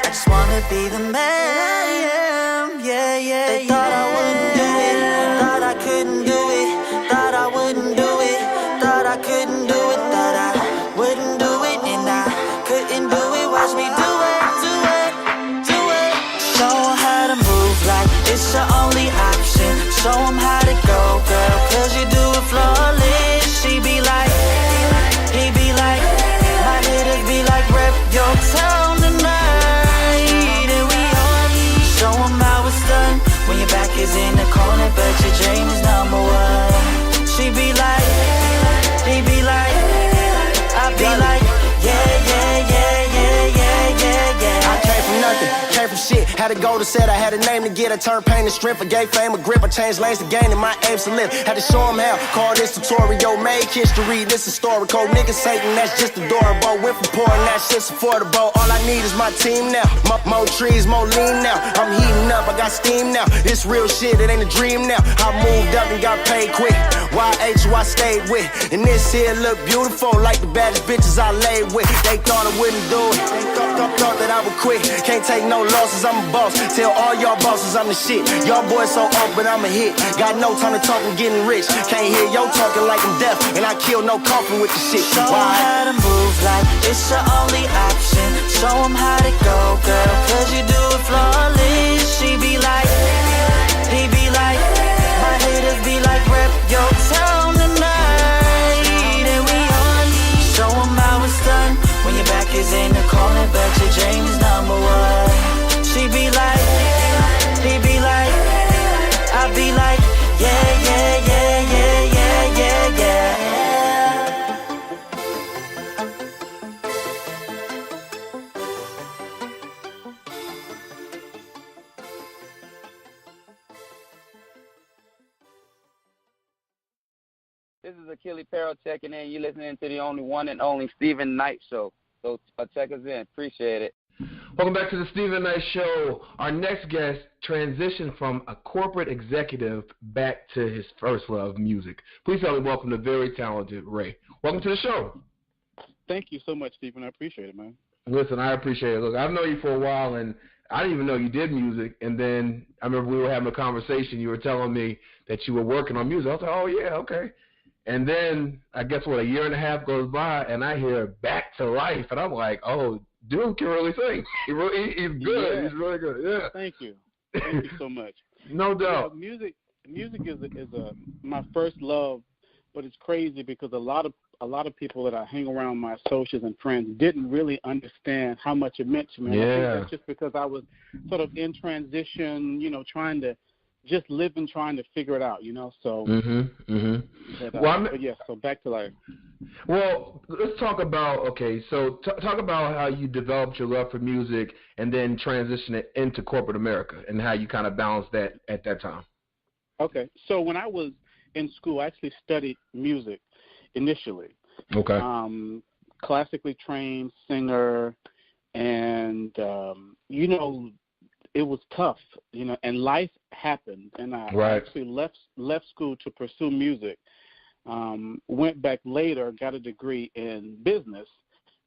I just wanna be the man I am. Yeah, yeah. They thought I wouldn't do it, thought I couldn't do it, thought I wouldn't do it, thought I couldn't do it, thought I wouldn't do it, and I couldn't do it. Watch me do it, do it, do it. Show 'em how to move like it's your only option. Show 'em how to go, girl, cause you do it flawless. She be like, he be like, my haters be like, rep your town tonight. And we on. Show 'em how it's done when your back is in the corner, but your dream is number one. She be like, he be like, I be like, yeah, yeah, yeah, yeah, yeah, yeah, yeah. I came from nothing, came from shit. Had a goal to set, I had a name to get. I turned pain to strength, I gave fame a grip. I changed lanes to gain, and my aims to live. Had to show them how. Call this tutorial, make history. This historical. Niggas hating, that's just adorable. Went from poor and that shit's affordable. All I need is my team now. More trees, more lean now. I'm heating up, I got steam now. This real shit, it ain't a dream now. I moved up and got paid quick. YH, who I stayed with. And this here look beautiful, like the baddest bitches I laid with. They thought I wouldn't do it. They thought that I would quit. Can't take no losses, I'm a boss. Tell all y'all bosses I'm the shit. Y'all boys so off, but I'm a hit. Got no time to talk, I'm getting rich. Can't hear yo talking like I'm deaf. And I kill no coffin with the shit. Show 'em how to move like it's your only option. Show 'em how to go, girl, cause you do it flawless. She be This is Achille Perro checking in. You're listening to the only one and only Stephen Knight Show. So check us in. Appreciate it. Welcome back to the Stephen Knight Show. Our next guest transitioned from a corporate executive back to his first love, music. Please help me welcome the very talented Ray. Welcome to the show. Thank you so much, Stephen. I appreciate it, man. Listen, I appreciate it. Look, I've known you for a while, and I didn't even know you did music. And then I remember we were having a conversation. You were telling me that you were working on music. I was like, oh, yeah, okay. And then I guess, a year and a half goes by, and I hear Back to Life. And I'm like, oh, dude can really sing. He's good. Yeah. He's really good. Yeah. Thank you. Thank you so much. No doubt. Yeah, music is my first love, but it's crazy because a lot of people that I hang around, my associates and friends, didn't really understand how much it meant to me. And I think that's just because I was sort of in transition, trying to just live and trying to figure it out, So, but yes, so Back to Life. Well, let's talk about, talk about how you developed your love for music and then transition it into corporate America and how you kind of balanced that at that time. Okay, so when I was in school, I actually studied music initially. Okay. Classically trained singer, and, it was tough, and life happened, and I actually left school to pursue music. Went back later, got a degree in business,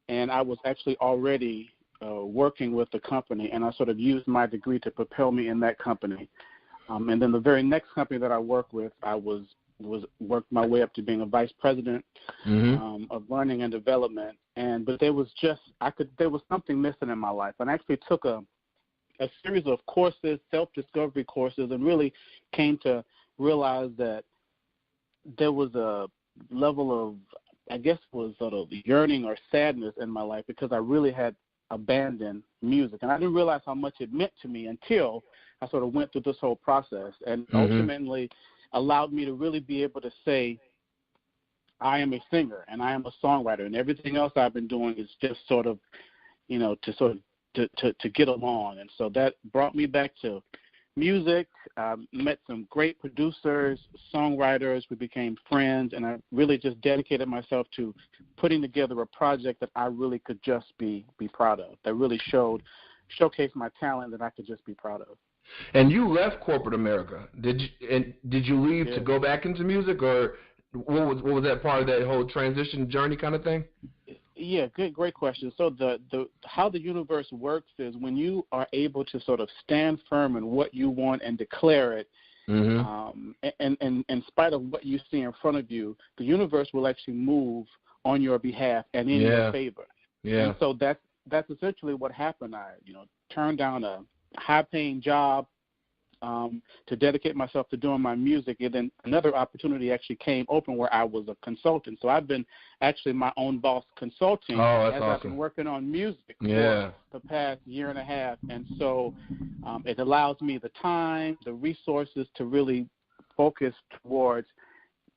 and I was actually already working with the company, and I sort of used my degree to propel me in that company. And then the very next company that I worked with, I worked my way up to being a vice president of learning and development. But there was something missing in my life, and I actually took a series of courses, self-discovery courses, and really came to realize that there was a level of, I guess, was sort of yearning or sadness in my life because I really had abandoned music. And I didn't realize how much it meant to me until I sort of went through this whole process and ultimately allowed me to really be able to say, I am a singer and I am a songwriter, and everything else I've been doing is just sort of, to get along. And so that brought me back to music. Met some great producers, songwriters. We became friends, and I really just dedicated myself to putting together a project that I really could just be proud of, that really showcased my talent that I could just be proud of. And you left corporate America. Did you leave to go back into music, or what was that part of that whole transition journey kind of thing? Yeah, great question. So the how the universe works is when you are able to sort of stand firm in what you want and declare it, and in spite of what you see in front of you, the universe will actually move on your behalf and in your favor. Yeah. And so that's essentially what happened. I turned down a high-paying job to dedicate myself to doing my music, and then another opportunity actually came open where I was a consultant. So I've been actually my own boss consulting I've been working on music for the past year and a half, and so it allows me the time, the resources to really focus towards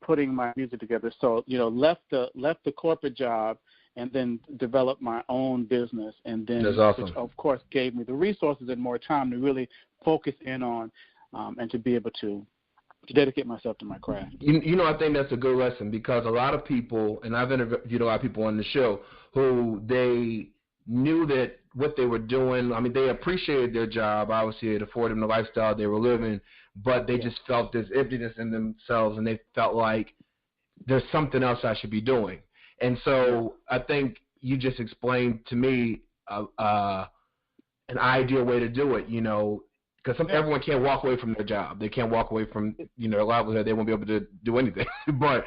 putting my music together. So left the corporate job and then developed my own business, and then which of course gave me the resources and more time to really focus in on and to be able to dedicate myself to my craft. I think that's a good lesson, because a lot of people, and I've interviewed a lot of people on the show, who they knew that what they were doing, I mean, they appreciated their job. Obviously, it afforded them the lifestyle they were living, but they just felt this emptiness in themselves, and they felt like there's something else I should be doing. And so I think you just explained to me an ideal way to do it, because everyone can't walk away from their job. They can't walk away from their livelihood. They won't be able to do anything. But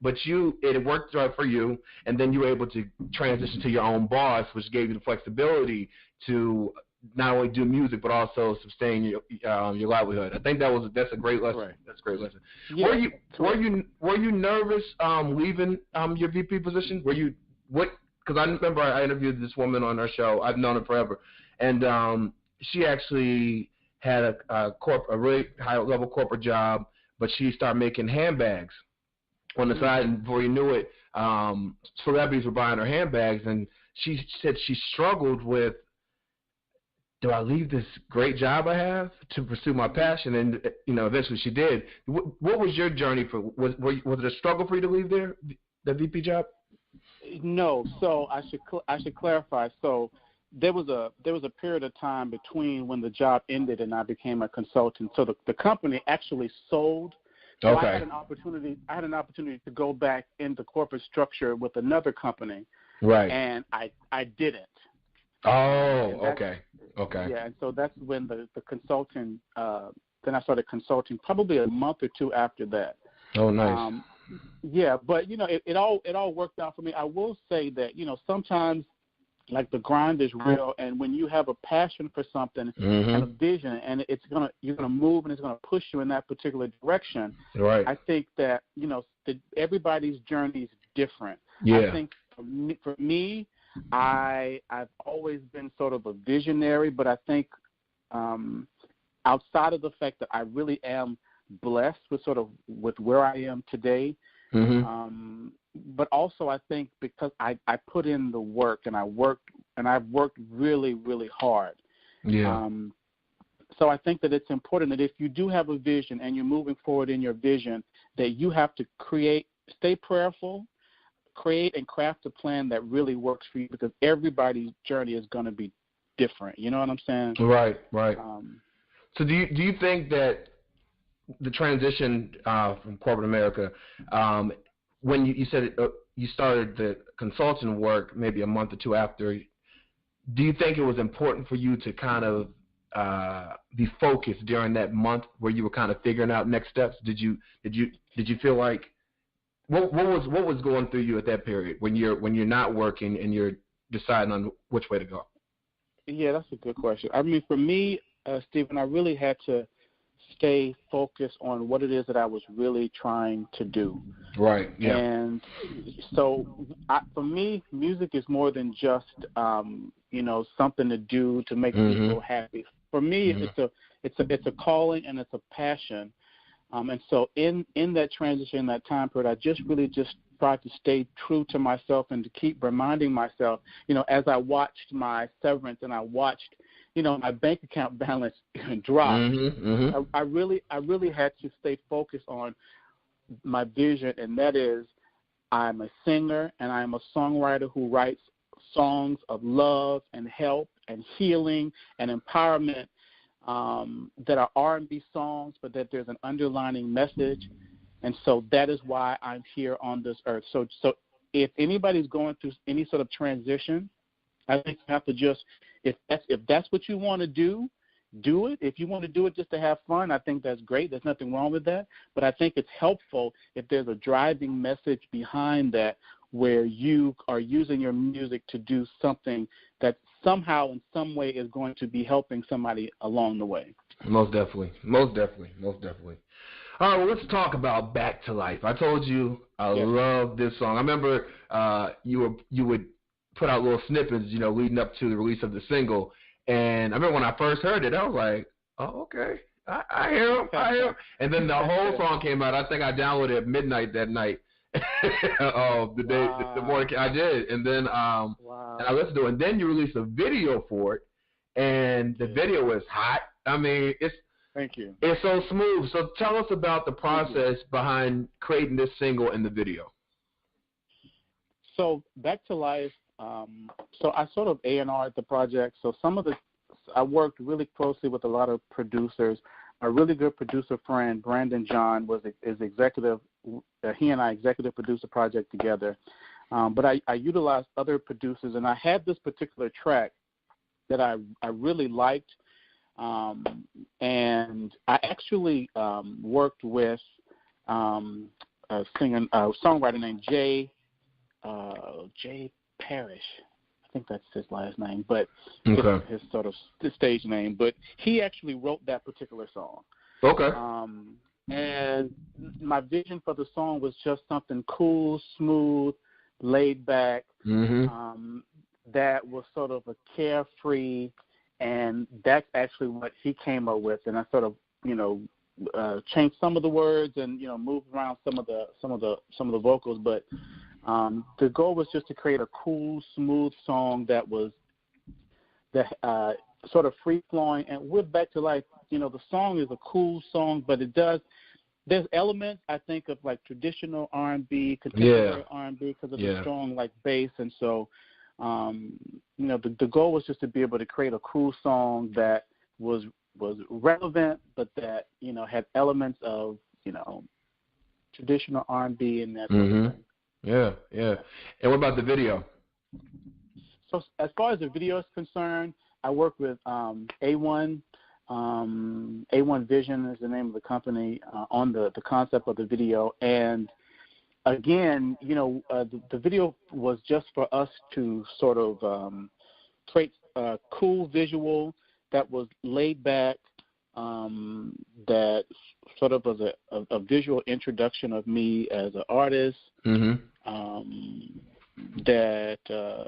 it worked out for you, and then you were able to transition to your own boss, which gave you the flexibility to not only do music but also sustain your livelihood. I think that's a great lesson. Right. That's a great lesson. Yeah. Were you nervous leaving your VP position? Because I remember I interviewed this woman on our show. I've known her forever, and she actually had a really high level corporate job, but she started making handbags on the side, and before you knew it, celebrities were buying her handbags, and she said she struggled with do I leave this great job I have to pursue my passion? And eventually she did. What was your journey for? Was it a struggle for you to leave there, the VP job? No. So I should clarify. So there was a period of time between when the job ended and I became a consultant. So the company actually sold. So Okay. I had an opportunity to go back into corporate structure with another company. Right. And I didn't. Oh, okay. Yeah, and so that's when the consulting. Then I started consulting probably a month or two after that. Oh, nice. Yeah, but it all worked out for me. I will say that sometimes, like, the grind is real, and when you have a passion for something and a vision, and you're gonna move and it's gonna push you in that particular direction. Right. I think that everybody's journey is different. Yeah. I think for me, I've always been sort of a visionary, but I think outside of the fact that I really am blessed with where I am today, but also I think because I put in the work and I've worked really, really hard. Yeah. So I think that it's important that if you do have a vision and you're moving forward in your vision, that you have to stay prayerful, create and craft a plan that really works for you, because everybody's journey is going to be different. You know what I'm saying? Right. So do you think that the transition from corporate America, when you said you started the consulting work maybe a month or two after, do you think it was important for you to kind of be focused during that month where you were kind of figuring out next steps? Did you feel like what was going through you at that period when you're not working and you're deciding on which way to go? Yeah, that's a good question. I mean, for me, Stephen, I really had to stay focused on what it is that I was really trying to do. Right. Yeah. And so, for me, music is more than just something to do to make people happy. For me, it's a calling and it's a passion. And so in that transition, that time period, I just tried to stay true to myself and to keep reminding myself, as I watched my severance and I watched, my bank account balance drop. I really had to stay focused on my vision, and that is, I'm a singer and I'm a songwriter who writes songs of love and help and healing and empowerment that are R&B songs, but that there's an underlining message. And so that is why I'm here on this earth. So if anybody's going through any sort of transition, I think you have to just, if that's what you want to do it. If you want to do it just to have fun, I think that's great. There's nothing wrong with that. But I think it's helpful if there's a driving message behind that, where you are using your music to do something that somehow in some way is going to be helping somebody along the way. Most definitely. All right, well, let's talk about Back to Life. I told you I love this song. I remember you would put out little snippets, leading up to the release of the single. And I remember when I first heard it, I was like, oh, okay. I hear him. And then the whole song came out. I think I downloaded it at midnight that night. The morning I did. And then and I listened to it. And then you released a video for it. And the video is hot. I mean, Thank you. It's so smooth. So tell us about the process behind creating this single and the video. So Back to Life, so I sort of A&R'd the project. So I worked really closely with a lot of producers. A really good producer friend, Brandon John, is executive. He and I executive produced the project together. But I utilized other producers, and I had this particular track that I really liked. And I actually worked with a songwriter named Jay Parrish. I think that's his last name, but his sort of stage name. But he actually wrote that particular song. Okay. And my vision for the song was just something cool, smooth, laid back, that was sort of a carefree. And that's actually what he came up with, and I sort of, changed some of the words and moved around some of the vocals. But the goal was just to create a cool, smooth song that sort of free flowing, and we're back to life. You know, the song is a cool song, but there's elements I think of like traditional R&B, contemporary R&B because of the strong like bass, and so you know, the goal was just to be able to create a cool song that was relevant, but that, you know, had elements of, you know, traditional R&B and that sort of thing. Yeah, yeah. And what about the video? So as far as the video is concerned, I work with A1. A1 Vision is the name of the company on the concept of the video. And again, you know, the video was just for us to sort of create a cool visual that was laid back, that sort of was a visual introduction of me as an artist, that,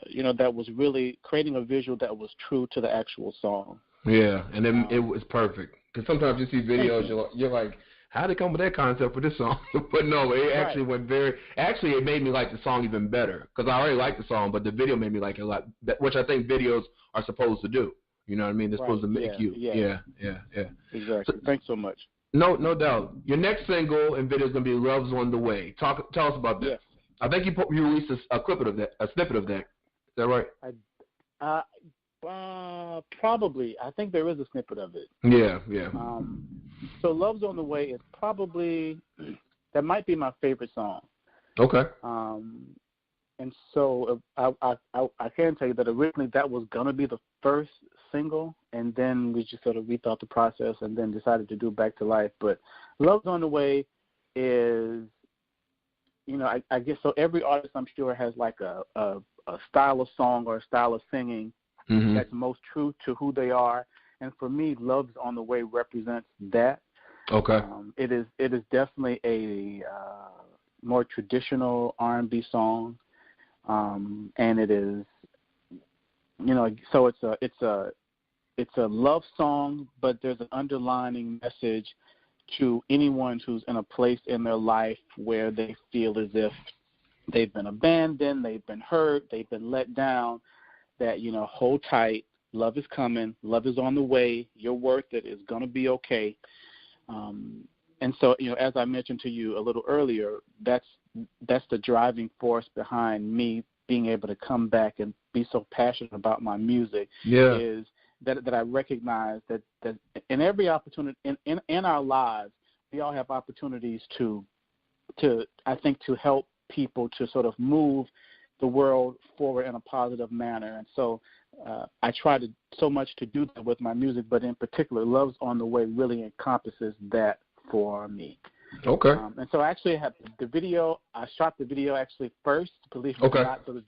you know, that was really creating a visual that was true to the actual song. Yeah, and then it was perfect. Because sometimes you see videos, you're like, how did they come up with that concept for this song? But no, it actually went actually it made me like the song even better. Because I already liked the song, but the video made me like it a lot, which I think videos are supposed to do. You know what I mean? They're supposed to make you. Yeah. Exactly. Thanks so much. No doubt. Your next single and video is going to be Love's on the Way. Tell us about that. Yes. I think you released a snippet of that. Is that right? Probably. I think there is a snippet of it. Yeah. So Love's on the Way is probably, that might be my favorite song. Okay. And so I can tell you that originally that was going to be the first single, and then we just sort of rethought the process and then decided to do Back to Life. But Love's on the Way is, you know, I guess so every artist I'm sure has like a style of song or a style of singing that's most true to who they are. And for me, Love's on the Way represents that. Okay. It is definitely a more traditional R&B song. And it is, you know, so it's a love song, but there's an underlining message to anyone who's in a place in their life where they feel as if they've been abandoned, they've been hurt, they've been let down, that, you know, hold tight, love is coming, love is on the way, you're worth it, it's going to be okay. And so, you know, as I mentioned to you a little earlier, that's the driving force behind me being able to come back and be so passionate about my music. Is that I recognize that in every opportunity in our lives, we all have opportunities to I think to help people to sort of move the world forward in a positive manner. And so I try to so much to do that with my music, but in particular, Love's on the Way really encompasses that for me. Okay. And so I actually have the video. I shot the video actually first, believe it or not. So the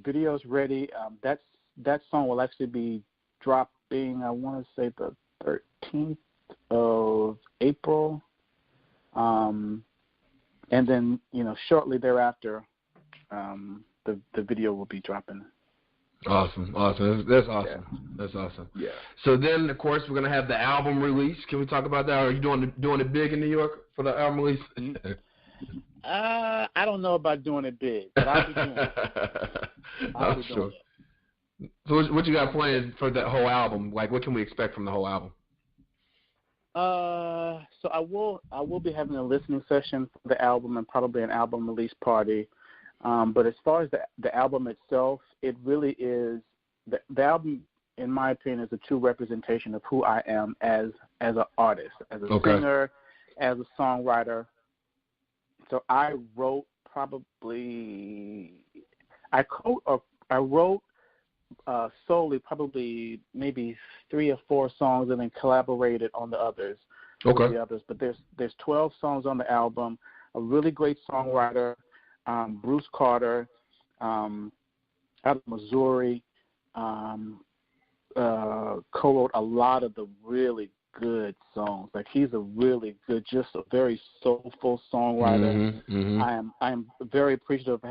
video's ready. That song will actually be dropping, I want to say the 13th of April. And then, you know, shortly thereafter, the video will be dropping. Awesome. That's awesome. Yeah. That's awesome. Yeah. So then, of course, we're gonna have the album release. Can we talk about that? Are you doing it big in New York for the album release? I don't know about doing it big, but I'll be doing it. I'm sure. So what you got planned for the whole album? Like, what can we expect from the whole album? So I will be having a listening session for the album and probably an album release party. But as far as the album itself, it really is the album, in my opinion, is a true representation of who I am as an artist, as a singer, as a songwriter. So I wrote solely probably maybe 3 or 4 songs, and then collaborated on the others. With the others. But there's 12 songs on the album. A really great songwriter, Bruce Carter, out of Missouri, co-wrote a lot of the really good songs. Like, he's a really good, just a very soulful songwriter. I am very appreciative of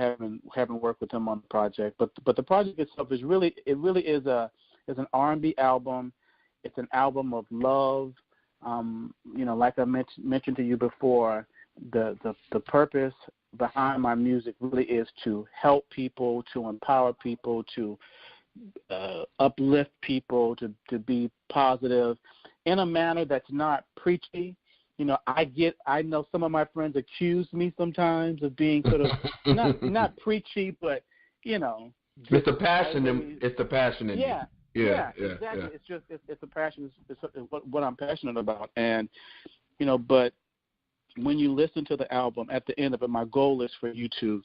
having worked with him on the project. But the project itself is really is an R&B album. It's an album of love. You know, like I mentioned to you before, the purpose behind my music really is to help people, to empower people, to uplift people, to be positive in a manner that's not preachy. You know, I know some of my friends accuse me sometimes of being sort of not preachy, but you know, it's the passion. It's the passion in you. Yeah, exactly. Yeah. It's the passion. It's what I'm passionate about, and you know, but when you listen to the album, at the end of it, my goal is for you to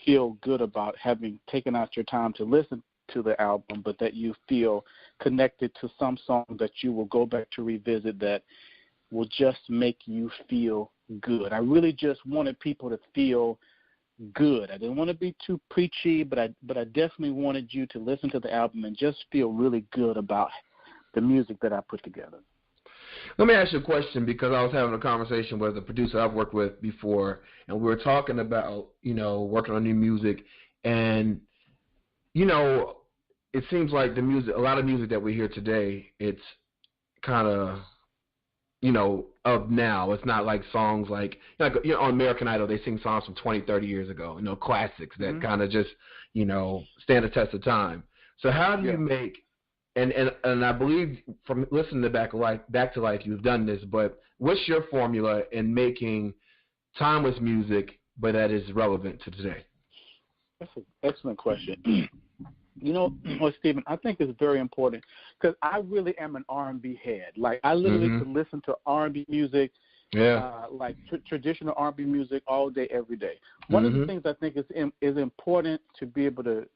feel good about having taken out your time to listen to the album, but that you feel connected to some song that you will go back to revisit that will just make you feel good. I really just wanted people to feel good. I didn't want to be too preachy, but I definitely wanted you to listen to the album and just feel really good about the music that I put together. Let me ask you a question, because I was having a conversation with a producer I've worked with before, and we were talking about, you know, working on new music, and, you know, it seems like a lot of music that we hear today, it's kind of, you know, of now. It's not like songs like you know, on American Idol, they sing songs from 20, 30 years ago, you know, classics that kind of just, you know, stand the test of time. So how do you make, and I believe from listening to Back to Life, you've done this, but what's your formula in making timeless music, but that is relevant to today? That's an excellent question. You know, Stephen, I think it's very important because I really am an R&B head. Like, I literally could listen to R&B music, like traditional R&B music all day, every day. One of the things I think is important to be able to,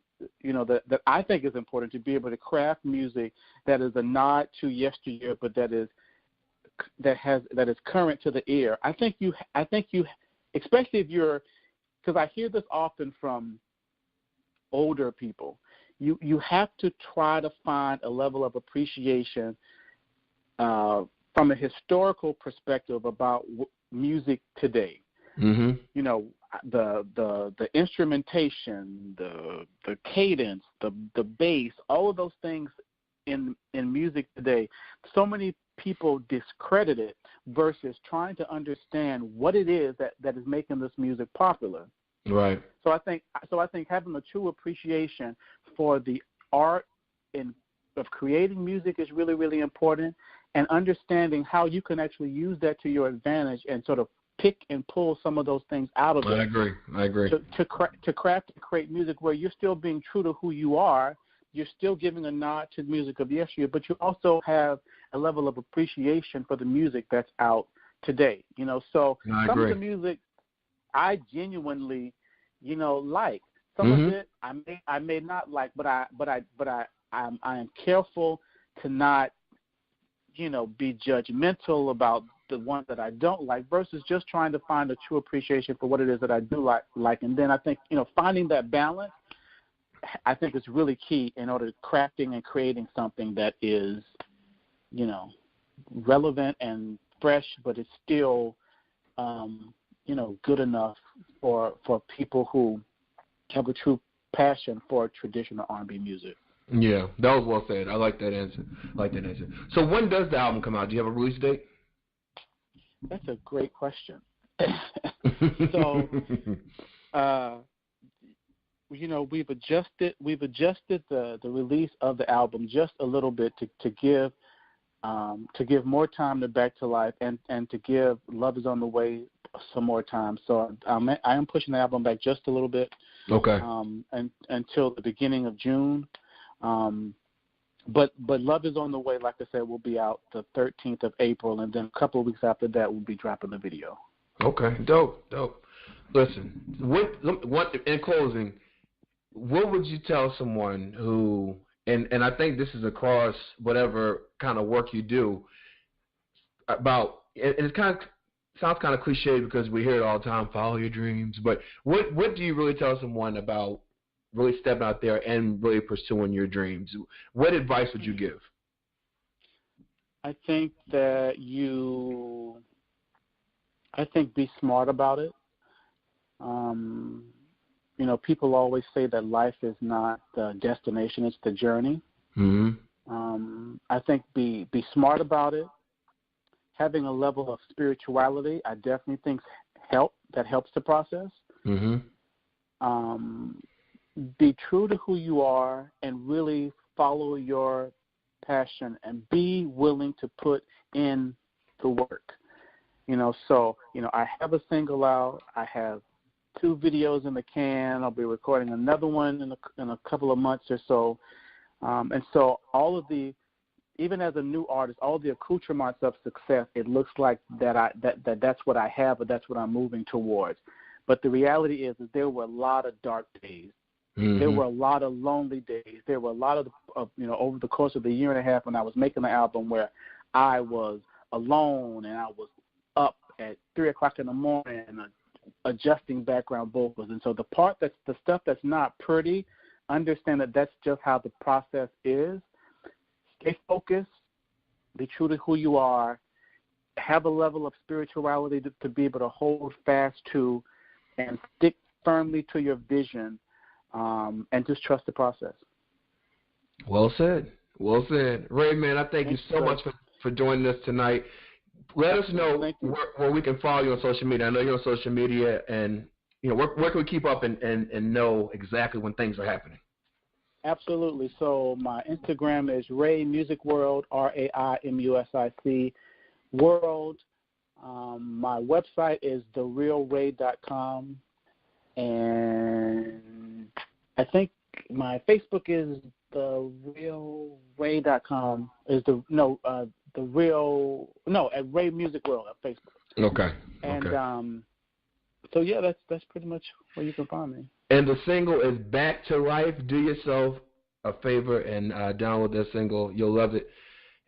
you know, that I think is important to be able to craft music that is a nod to yesteryear, but that is current to the ear. I think you, especially if you're, because I hear this often from older people. You have to try to find a level of appreciation from a historical perspective about music today. You know, the instrumentation, the cadence, the bass, all of those things in music today. So many people discredit it versus trying to understand what it is that is making this music popular. Right. So I think having a true appreciation for the art of creating music is really, really important, and understanding how you can actually use that to your advantage and sort of pick and pull some of those things out of it. I agree. To craft and create music where you're still being true to who you are, you're still giving a nod to the music of yesteryear, but you also have a level of appreciation for the music that's out today. You know, so some of the music I genuinely, you know, like. Some of it I may not like, but I am careful to not, you know, be judgmental about the ones that I don't like, versus just trying to find a true appreciation for what it is that I do like. And then I think, you know, finding that balance, I think is really key in order to crafting and creating something that is, you know, relevant and fresh, but it's still, you know, good enough for people who have a true passion for traditional R&B music. Yeah, that was well said. I like that answer. So when does the album come out? Do you have a release date? That's a great question. So, you know, we've adjusted the release of the album just a little bit to give more time to Back to Life and to give Love Is on the Way some more time. So I am pushing the album back just a little bit. Okay. And until the beginning of June. But Love Is on the Way, like I said, will be out the 13th of April, and then a couple of weeks after that, we'll be dropping the video. Okay, dope. Listen, what in closing, what would you tell someone who, and I think this is across whatever kind of work you do, about, and it kind of sounds kind of cliche because we hear it all the time, follow your dreams, but what do you really tell someone about really stepping out there and really pursuing your dreams? What advice would you give? I think that be smart about it. You know, people always say that life is not the destination, it's the journey. I think be smart about it. Having a level of spirituality, I definitely think helps the process. be true to who you are and really follow your passion and be willing to put in the work. So I have a single out. I have 2 videos in the can. I'll be recording another one in a couple of months or so. And so all of the, even as a new artist, all the accoutrements of success, it looks like that's what I have, or that's what I'm moving towards. But the reality is there were a lot of dark days. Mm-hmm. There were a lot of lonely days. There were a lot of over the course of the year and a half when I was making the album, where I was alone and I was up at 3 o'clock in the morning and adjusting background vocals. And so the stuff that's not pretty, understand that that's just how the process is. Stay focused, be true to who you are, have a level of spirituality to be able to hold fast to, and stick firmly to your vision, and just trust the process. Well said. Well said. Ray, man, I thank you so much for joining us tonight. Let us know where we can follow you on social media. I know you're on social media, and where can we keep up and know exactly when things are happening? Absolutely. So my Instagram is Ray Music World, RAIMUSIC World. My website is therealray.com, and I think my Facebook is therealray.com. At Ray Music World at Facebook. Okay. And so yeah, that's pretty much where you can find me. And the single is Back to Life. Do yourself a favor and download that single. You'll love it.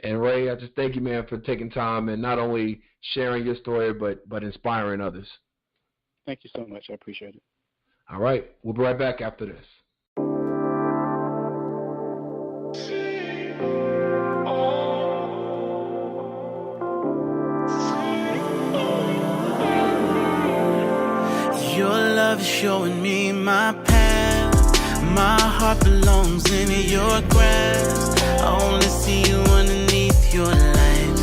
And Ray, I just thank you, man, for taking time and not only sharing your story, but inspiring others. Thank you so much. I appreciate it. All right. We'll be right back after this. Your love is showing me my path. My heart belongs in your grasp. I only see you underneath your light.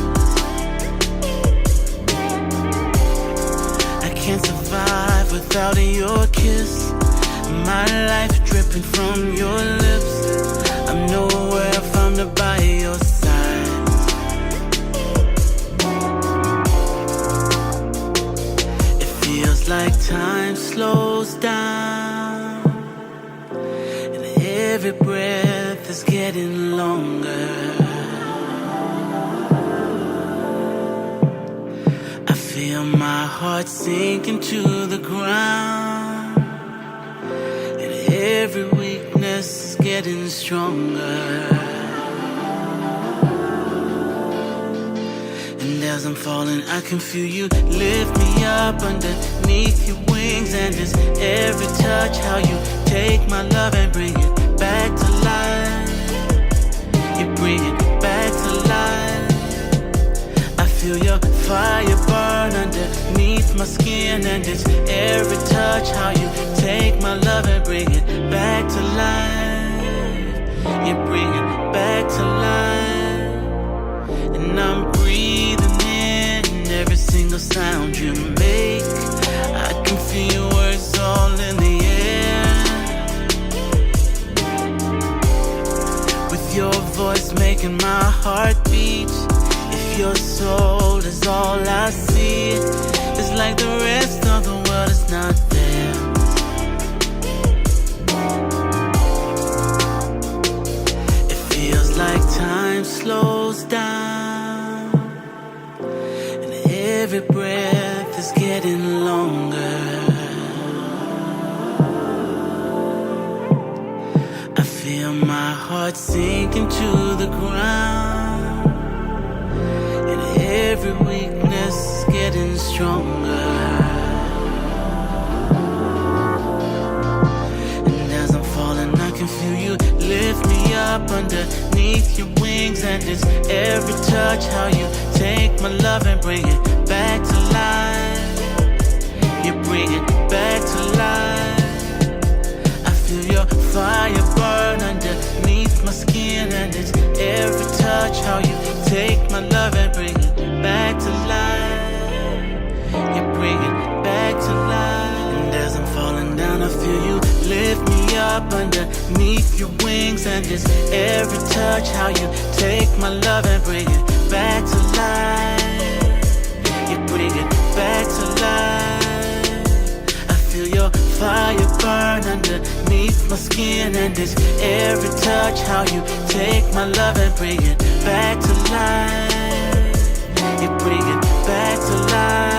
I can't survive without your kiss. My life dripping from your lips. I'm nowhere if I'm not by your side. It feels like time slows down, and every breath is getting longer. I feel my heart sinking to the ground, and every weakness is getting stronger. And as I'm falling, I can feel you lift me up underneath your wings. And it's every touch how you take my love and bring it back to life. You bring it back to life. I feel your fire burn underneath my skin. And it's every touch how you take my love and bring it back to life. You bring it back to life. And I'm breathing in every single sound you make. I can feel your words all in the air. With your voice making my heart beat. If your soul is all I see, it's like the rest of the world is not there. It feels like time slows down, and every breath is getting longer. I feel my heart sinking to the ground, and every weakness is getting stronger. And as I'm falling, I can feel you lift me up underneath your wings. And it's every touch how you take my love and bring it back to life. You bring it back to life. I feel your fire burn underneath my skin. And it's every touch how you take my love and bring it back to life. You bring it back to life. And as I'm falling down, I feel you lift me up up underneath your wings, and just every touch, how you take my love and bring it back to life. You bring it back to life. I feel your fire burn underneath my skin, and this every touch, how you take my love and bring it back to life. You bring it back to life.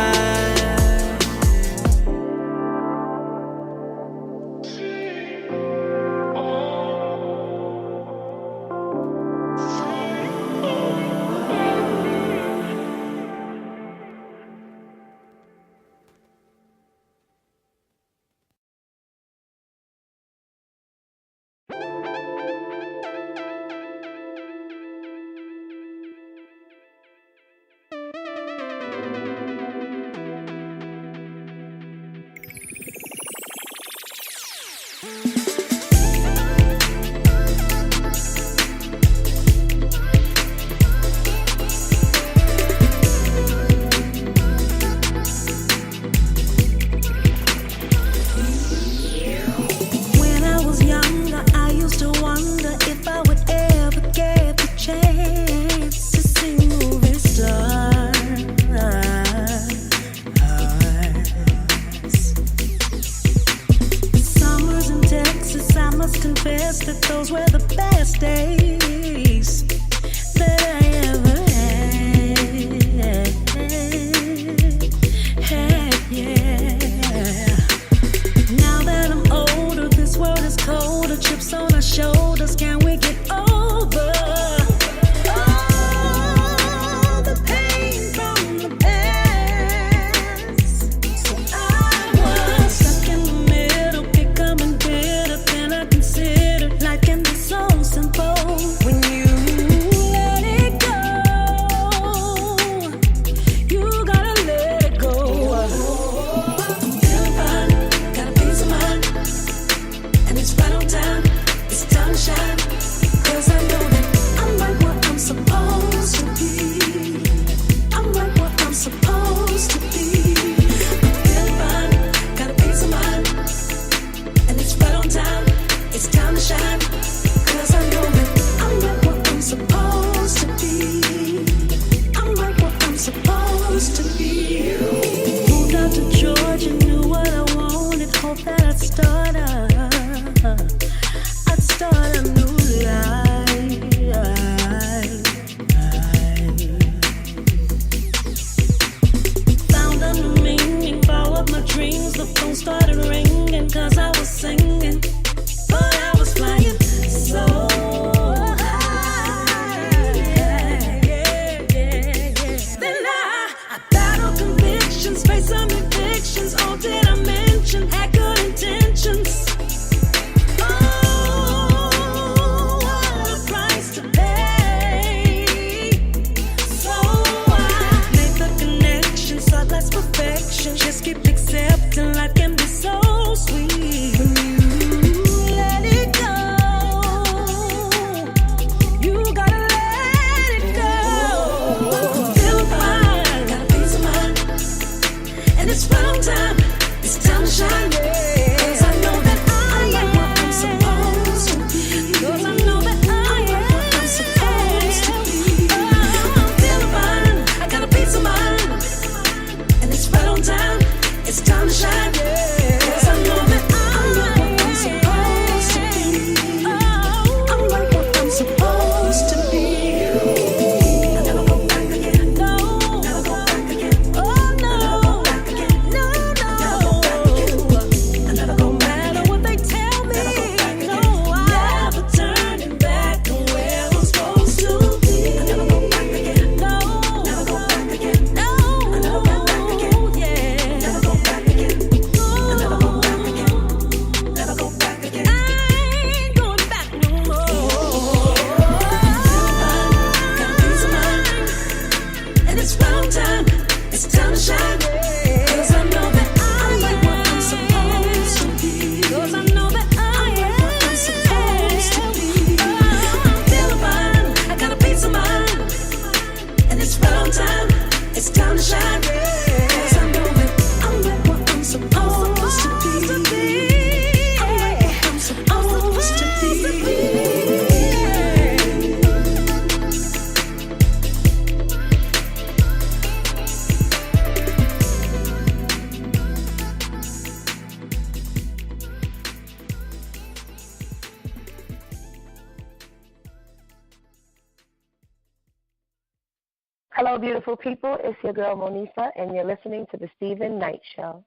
Hello, beautiful people. It's your girl, Monifa, and you're listening to The Stephen Knight Show.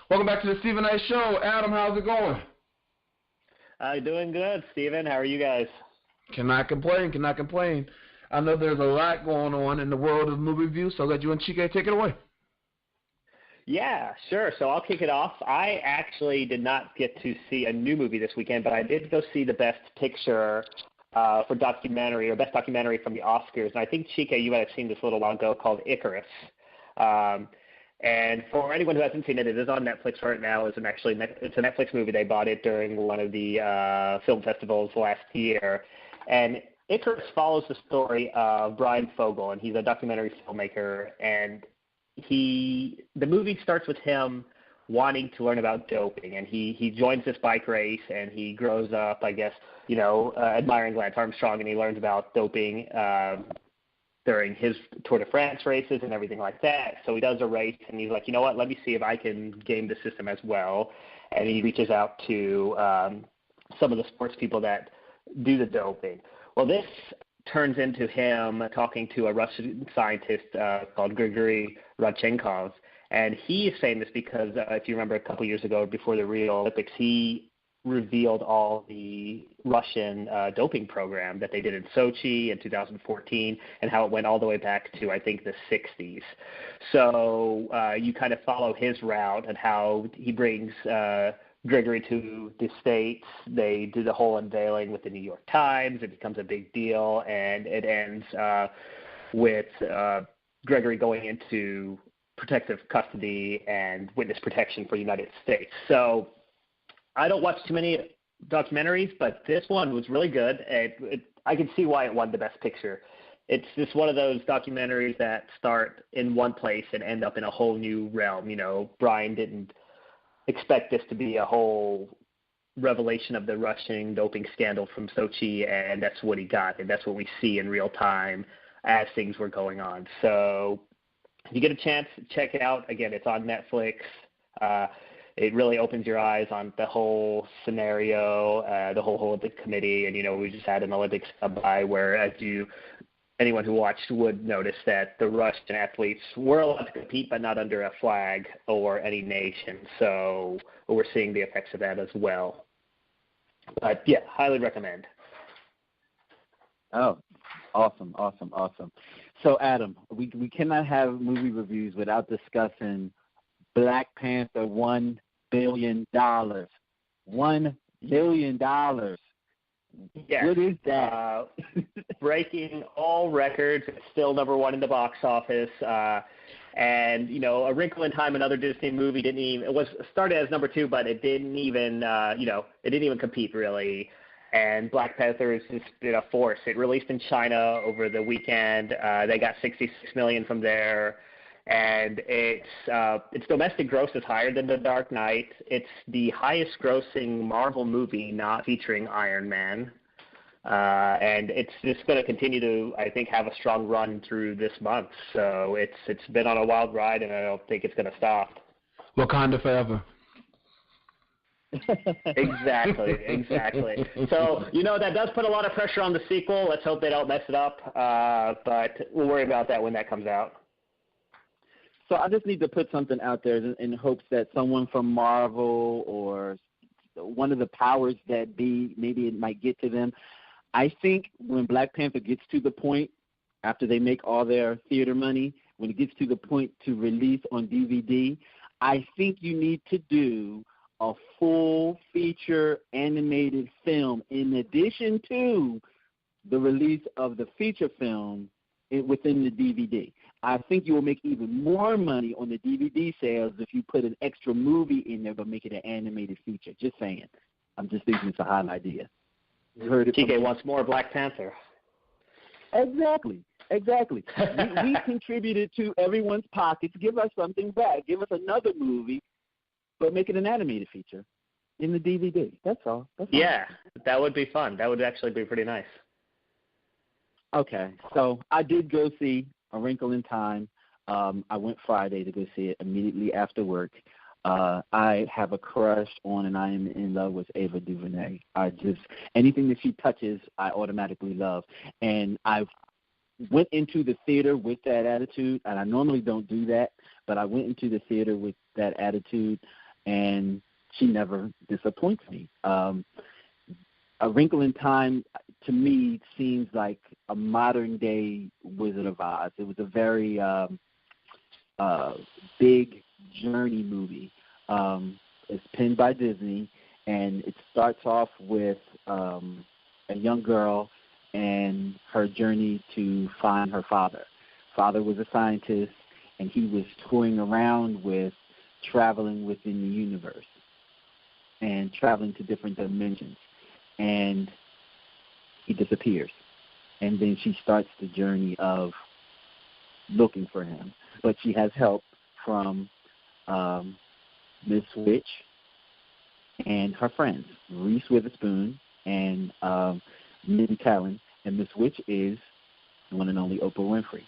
Welcome back to The Stephen Knight Show. Adam, how's it going? Doing good, Stephen. How are you guys? Cannot complain. I know there's a lot going on in the world of movie reviews, so I'll let you and Chike take it away. Yeah, sure. So I'll kick it off. I actually did not get to see a new movie this weekend, but I did go see the Best Picture for documentary, or Best Documentary from the Oscars. And I think, Chike, you might have seen this a little while ago, called Icarus. And for anyone who hasn't seen it, it is on Netflix right now. It's a Netflix movie. They bought it during one of the film festivals last year. And Icarus follows the story of Brian Fogel, and he's a documentary filmmaker. And the movie starts with him wanting to learn about doping, and he joins this bike race, and he grows up, I guess, admiring Lance Armstrong, and he learns about doping during his Tour de France races and everything like that. So he does a race, and he's like, you know what, let me see if I can game the system as well. And he reaches out to some of the sports people that do the doping. Well, this turns into him talking to a Russian scientist called Grigory Rodchenkov. And he is famous because, if you remember a couple years ago, before the Rio Olympics, he revealed all the Russian doping program that they did in Sochi in 2014 and how it went all the way back to, I think, the 60s. So you kind of follow his route and how he brings Grigory to the States. They do the whole unveiling with the New York Times. It becomes a big deal, and it ends with Grigory going into protective custody and witness protection for the United States. So I don't watch too many documentaries, but this one was really good. I can see why it won the Best Picture. It's just one of those documentaries that start in one place and end up in a whole new realm. Brian didn't expect this to be a whole revelation of the Russian doping scandal from Sochi, and that's what he got, and that's what we see in real time as things were going on. So if you get a chance, check it out. Again, it's on Netflix. It really opens your eyes on the whole scenario, the whole Olympic Committee, and we just had an Olympics by where, anyone who watched would notice that the Russian athletes were allowed to compete, but not under a flag or any nation. So we're seeing the effects of that as well. But yeah, highly recommend. Oh, awesome. So Adam, we cannot have movie reviews without discussing Black Panther $1 billion. $1 billion. Yes. What is that? Breaking all records. It's still number one in the box office. And A Wrinkle in Time, another Disney movie, it was started as number 2, but it didn't even, it didn't even compete really. And Black Panther has just been a force. It released in China over the weekend. They got $66 million from there. And its domestic gross is higher than The Dark Knight. It's the highest grossing Marvel movie not featuring Iron Man. And it's just going to continue to, I think, have a strong run through this month. So it's been on a wild ride, and I don't think it's going to stop. Wakanda forever. Exactly. So, that does put a lot of pressure on the sequel. Let's hope they don't mess it up. But we'll worry about that when that comes out. So I just need to put something out there in hopes that someone from Marvel or one of the powers that be, maybe it might get to them. I think when Black Panther gets to the point, after they make all their theater money, when it gets to the point to release on DVD, I think you need to do a full feature animated film in addition to the release of the feature film within the DVD. I think you will make even more money on the DVD sales if you put an extra movie in there but make it an animated feature. Just saying. I'm just thinking it's a hot idea. You heard it. TK wants more Black Panther. Exactly. we contributed to everyone's pockets. Give us something back. Give us another movie, but make it an animated feature in the DVD. That's all. Yeah, that would be fun. That would actually be pretty nice. Okay, so I did go see A Wrinkle in Time. I went Friday to go see it immediately after work. I have a crush on and I am in love with Ava DuVernay. Anything that she touches, I automatically love. And went into the theater with that attitude, and I normally don't do that, but I went into the theater with that attitude, and she never disappoints me. A Wrinkle in Time, to me, seems like a modern-day Wizard of Oz. It was a very big journey movie. It's penned by Disney, and it starts off with a young girl and her journey to find her father. Father was a scientist, and he was touring around with traveling within the universe and traveling to different dimensions. And he disappears. And then she starts the journey of looking for him. But she has help from Miss Witch and her friends, Reese Witherspoon and Mindy Kaling, and Miss Witch is the one and only Oprah Winfrey.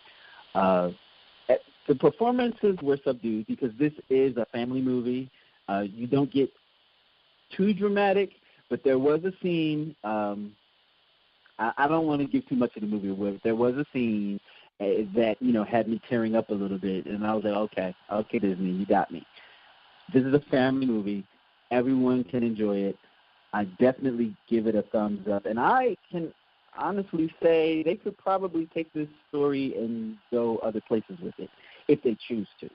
The performances were subdued because this is a family movie. You don't get too dramatic, but there was a scene. I don't want to give too much of the movie away, but there was a scene that, had me tearing up a little bit, and I was like, okay, Disney, you got me. This is a family movie. Everyone can enjoy it. I definitely give it a thumbs up, and I can honestly say they could probably take this story and go other places with it if they choose to.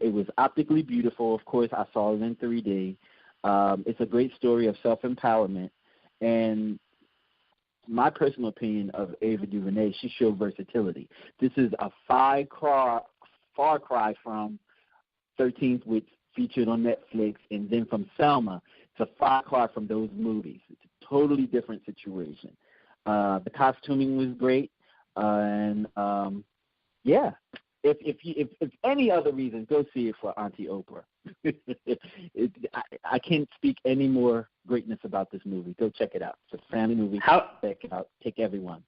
It was optically beautiful. Of course, I saw it in 3D. It's a great story of self-empowerment, and my personal opinion of Ava DuVernay, she showed versatility. This is a far cry from 13th, which featured on Netflix, and then from Selma. It's a far cry from those movies. It's a totally different situation. The costuming was great, and if any other reason, go see it for Auntie Oprah. I can't speak any more greatness about this movie. Go check it out. It's a family movie. Check it out. Take everyone.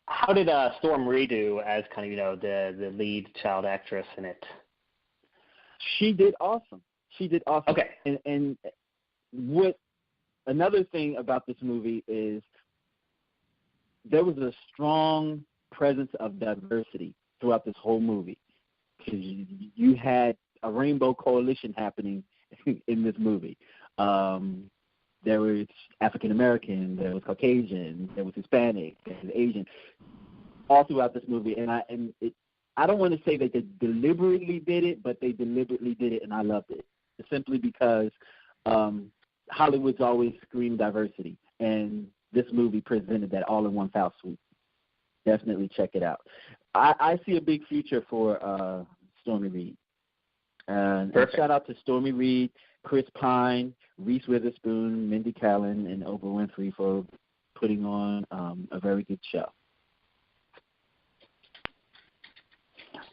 How did Storm Reed do as kind of the lead child actress in it? She did awesome. Okay. And what another thing about this movie is there was a strong presence of diversity throughout this whole movie, because you had a rainbow coalition happening in this movie. There was African American, there was Caucasian, there was Hispanic, there was Asian, all throughout this movie. And I don't want to say that they deliberately did it, but they deliberately did it, and I loved it. Simply because Hollywood's always screamed diversity, and this movie presented that all in one foul swoop. Definitely check it out. I see a big future for Stormy Reed. And shout out to Stormy Reed, Chris Pine, Reese Witherspoon, Mindy Kaling, and Oprah Winfrey for putting on a very good show.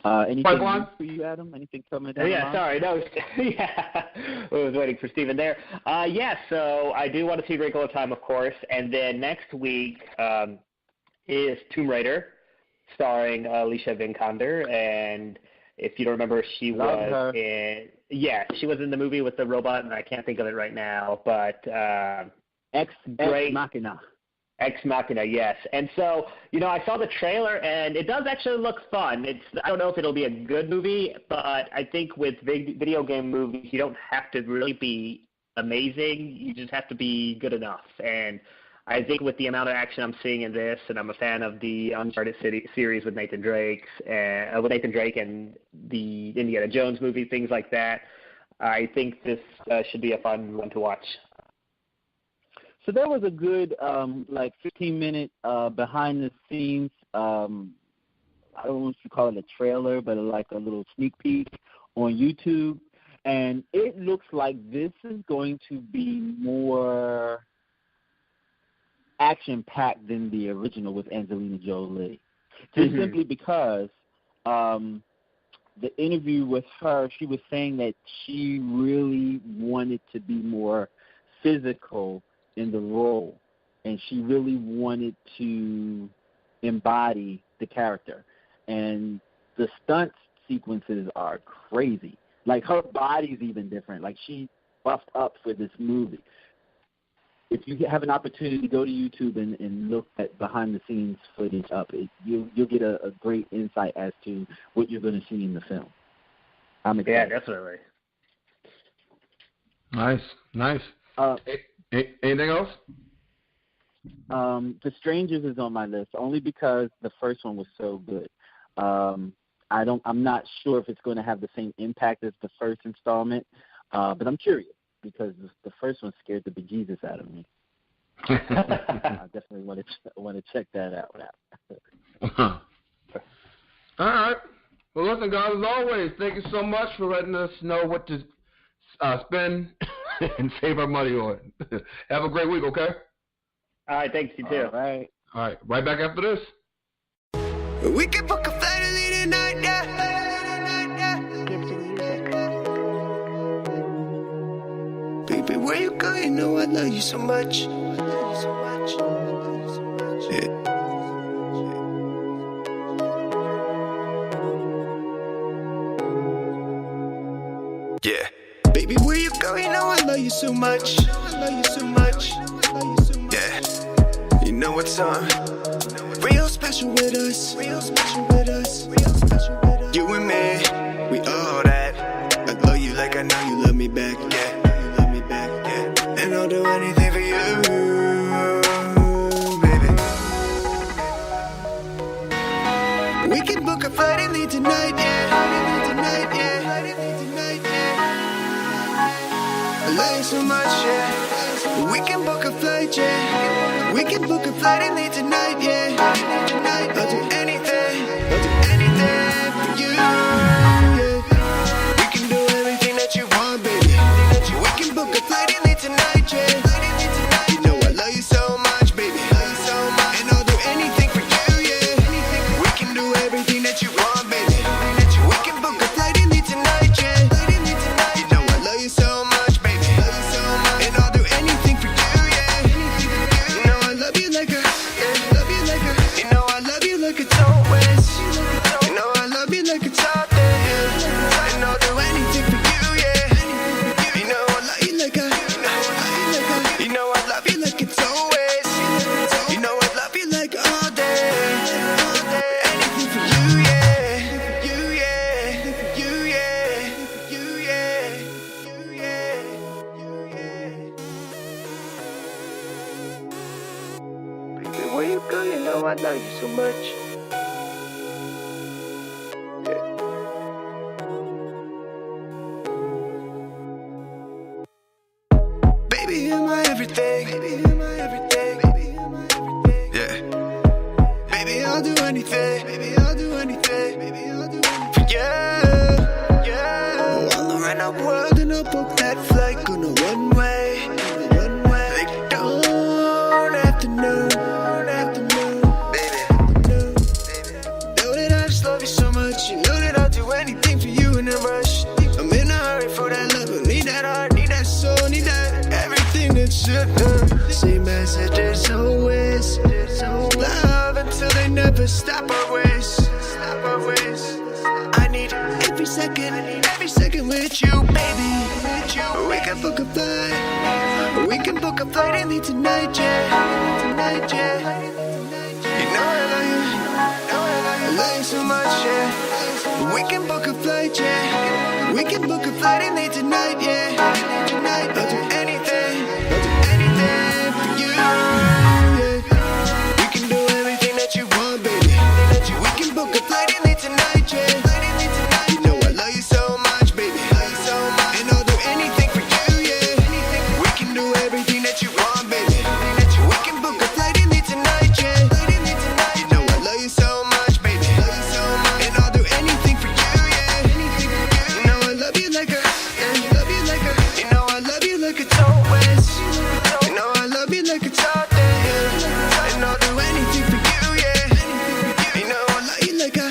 Anything for you, Adam? Anything coming down? Sorry. No, I was waiting for Stephen there. So I do want to see Wrinkle in Time, of course. And then next week is Tomb Raider, starring Alicia Vikander. And if you don't remember, she was in the movie with the robot, and I can't think of it right now. But Ex Machina. Ex Machina, yes. And so, I saw the trailer, and it does actually look fun. I don't know if it'll be a good movie, but I think with video game movies, you don't have to really be amazing. You just have to be good enough. And I think with the amount of action I'm seeing in this, and I'm a fan of the Uncharted series with Nathan Drake and the Indiana Jones movie, things like that, I think this should be a fun one to watch. So there was a good 15-minute behind-the-scenes, I don't want to call it a trailer, but like a little sneak peek on YouTube. And it looks like this is going to be more action-packed than the original with Angelina Jolie. Just simply because the interview with her, she was saying that she really wanted to be more physical in the role, and she really wanted to embody the character. And the stunt sequences are crazy. Like, her body's even different. Like, she buffed up for this movie. if you have an opportunity, go to YouTube and look at behind-the-scenes footage up. You'll get a great insight as to what you're going to see in the film. I'm excited. Yeah, definitely. Nice. Anything else? The Strangers is on my list only because the first one was so good. I'm not sure if it's going to have the same impact as the first installment, but I'm curious because the first one scared the bejesus out of me. I definitely want to check that out now. All right. Well, listen, guys, as always, thank you so much for letting us know what to spend and save our money on. Have a great week, okay? All right, thanks, you too. All right, right back after this. We can book a flight early tonight, yeah. Baby, where you go? You know I love you so much. Yeah. Baby, where you go? You know I love you so much. Yeah. You know what's on? Real special with us. You and me, we all that. I love you like I know you love me back. Yeah. And I'll do anything for you, baby. We can book a flight and leave tonight, yeah. I love you so much, yeah. We can book a flight, yeah. We can book a flight and leave tonight, yeah. I'll do anything for you, yeah. We can do everything that you want, baby. We can book a flight and leave tonight, yeah. You know I love you so much, baby. And I'll do anything for you, yeah. We can do everything that you want, baby. We can book a flight and leave tonight, yeah. You know I love you so much, baby. And I'll do anything for you, yeah. You know I love you like a, you know I love you like it's always. You know I love you like it's all day. And I'll do anything for you, yeah. You know I love you like a, you know I love you like it's always. You know I love you like all day. Anything for you, yeah. Baby, where you go? You know I love you so much. Baby, you're my everything. Yeah. Baby, I'll do anything. For you. Oh, I'll around the world and I'll book that flight on a one-way. They don't have to know. Baby. Know that I just love you so much. You know that I'll do anything for you in a rush. I'm in a hurry for that love. I need that heart, need that soul, need that everything that should know. Same message as always. Love until they never stop our ways. I need every second with you, baby. We can book a flight. We can book a flight and leave tonight, yeah. You know I love you. I love you so much, yeah. We can book a flight, yeah. We can book a flight and leave tonight, yeah. I'll do anything for you, yeah. We can do everything that you want, baby. We can book a flight and leave tonight, yeah. You know I love you so much, baby. And I'll do anything for you, yeah. We can do everything that you want, baby. We can book a flight and leave tonight, yeah. You know I love you so much, baby. And I'll do anything for you, yeah. You know I love you like a, you know I love you like it's always. You know I love you like it's all day. And I'll do anything for you, yeah. You know I love you like a,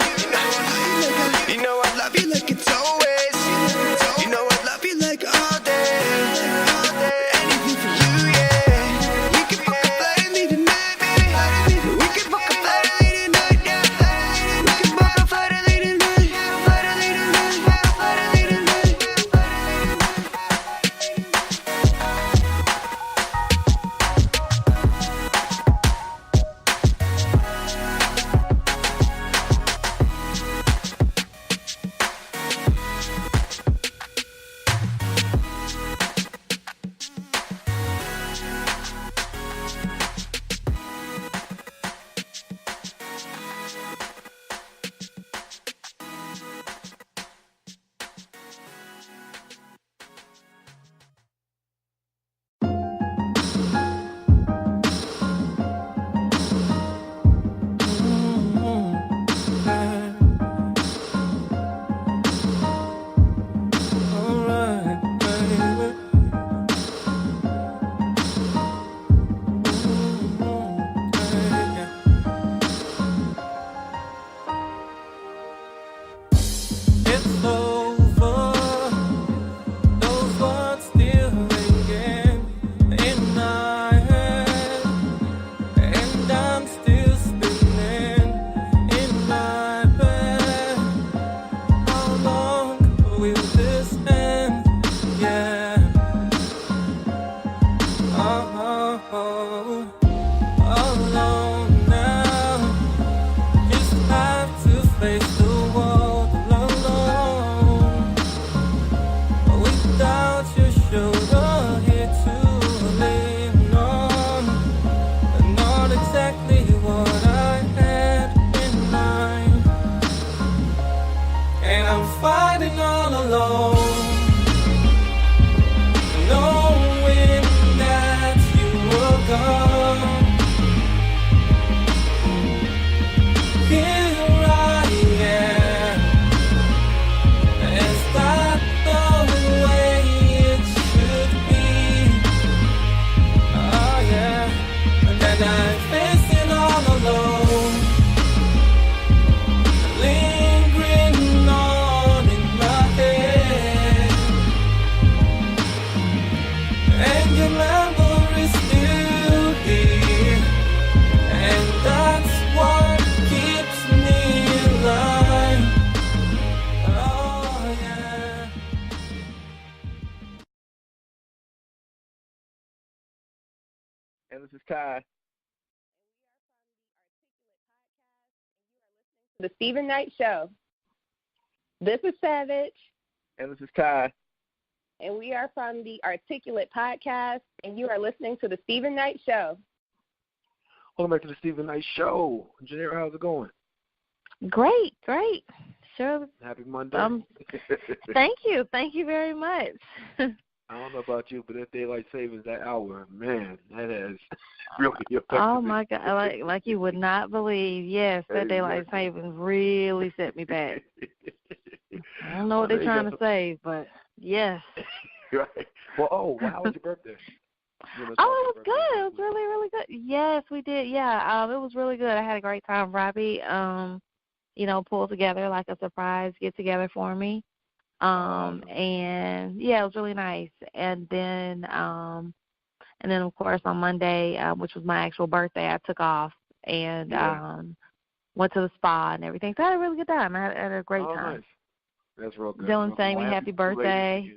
fighting all alone, knowing that you were gone. Here I am. Is that the way it should be? Oh yeah. And then I'm facing all alone, lingering on in my head, and your memory's still here, and that's what keeps me alive. Oh yeah. And this is Kai. The Stephen Knight Show. This is Savage. And this is Kai. And we are from the Articulate Podcast, and you are listening to the Stephen Knight Show. Welcome back to the Stephen Knight Show. Janera, how's it going? Great. Sure. Happy Monday. Thank you very much. I don't know about you, but that daylight savings, that hour, man, that has really affected Oh me. my God, like you would not believe. Yes, that daylight savings really set me back. I don't know what they're trying to say, but yes. Right. Well, how was your birthday? It was good. It was really, really good. Yes, we did. Yeah, it was really good. I had a great time. Robbie, pulled together like a surprise get together for me. And yeah, it was really nice. And then of course on Monday, which was my actual birthday, I took off and went to the spa and everything. So I had a really good time. I had a great time. Nice. That's real good. Dylan sang me happy birthday.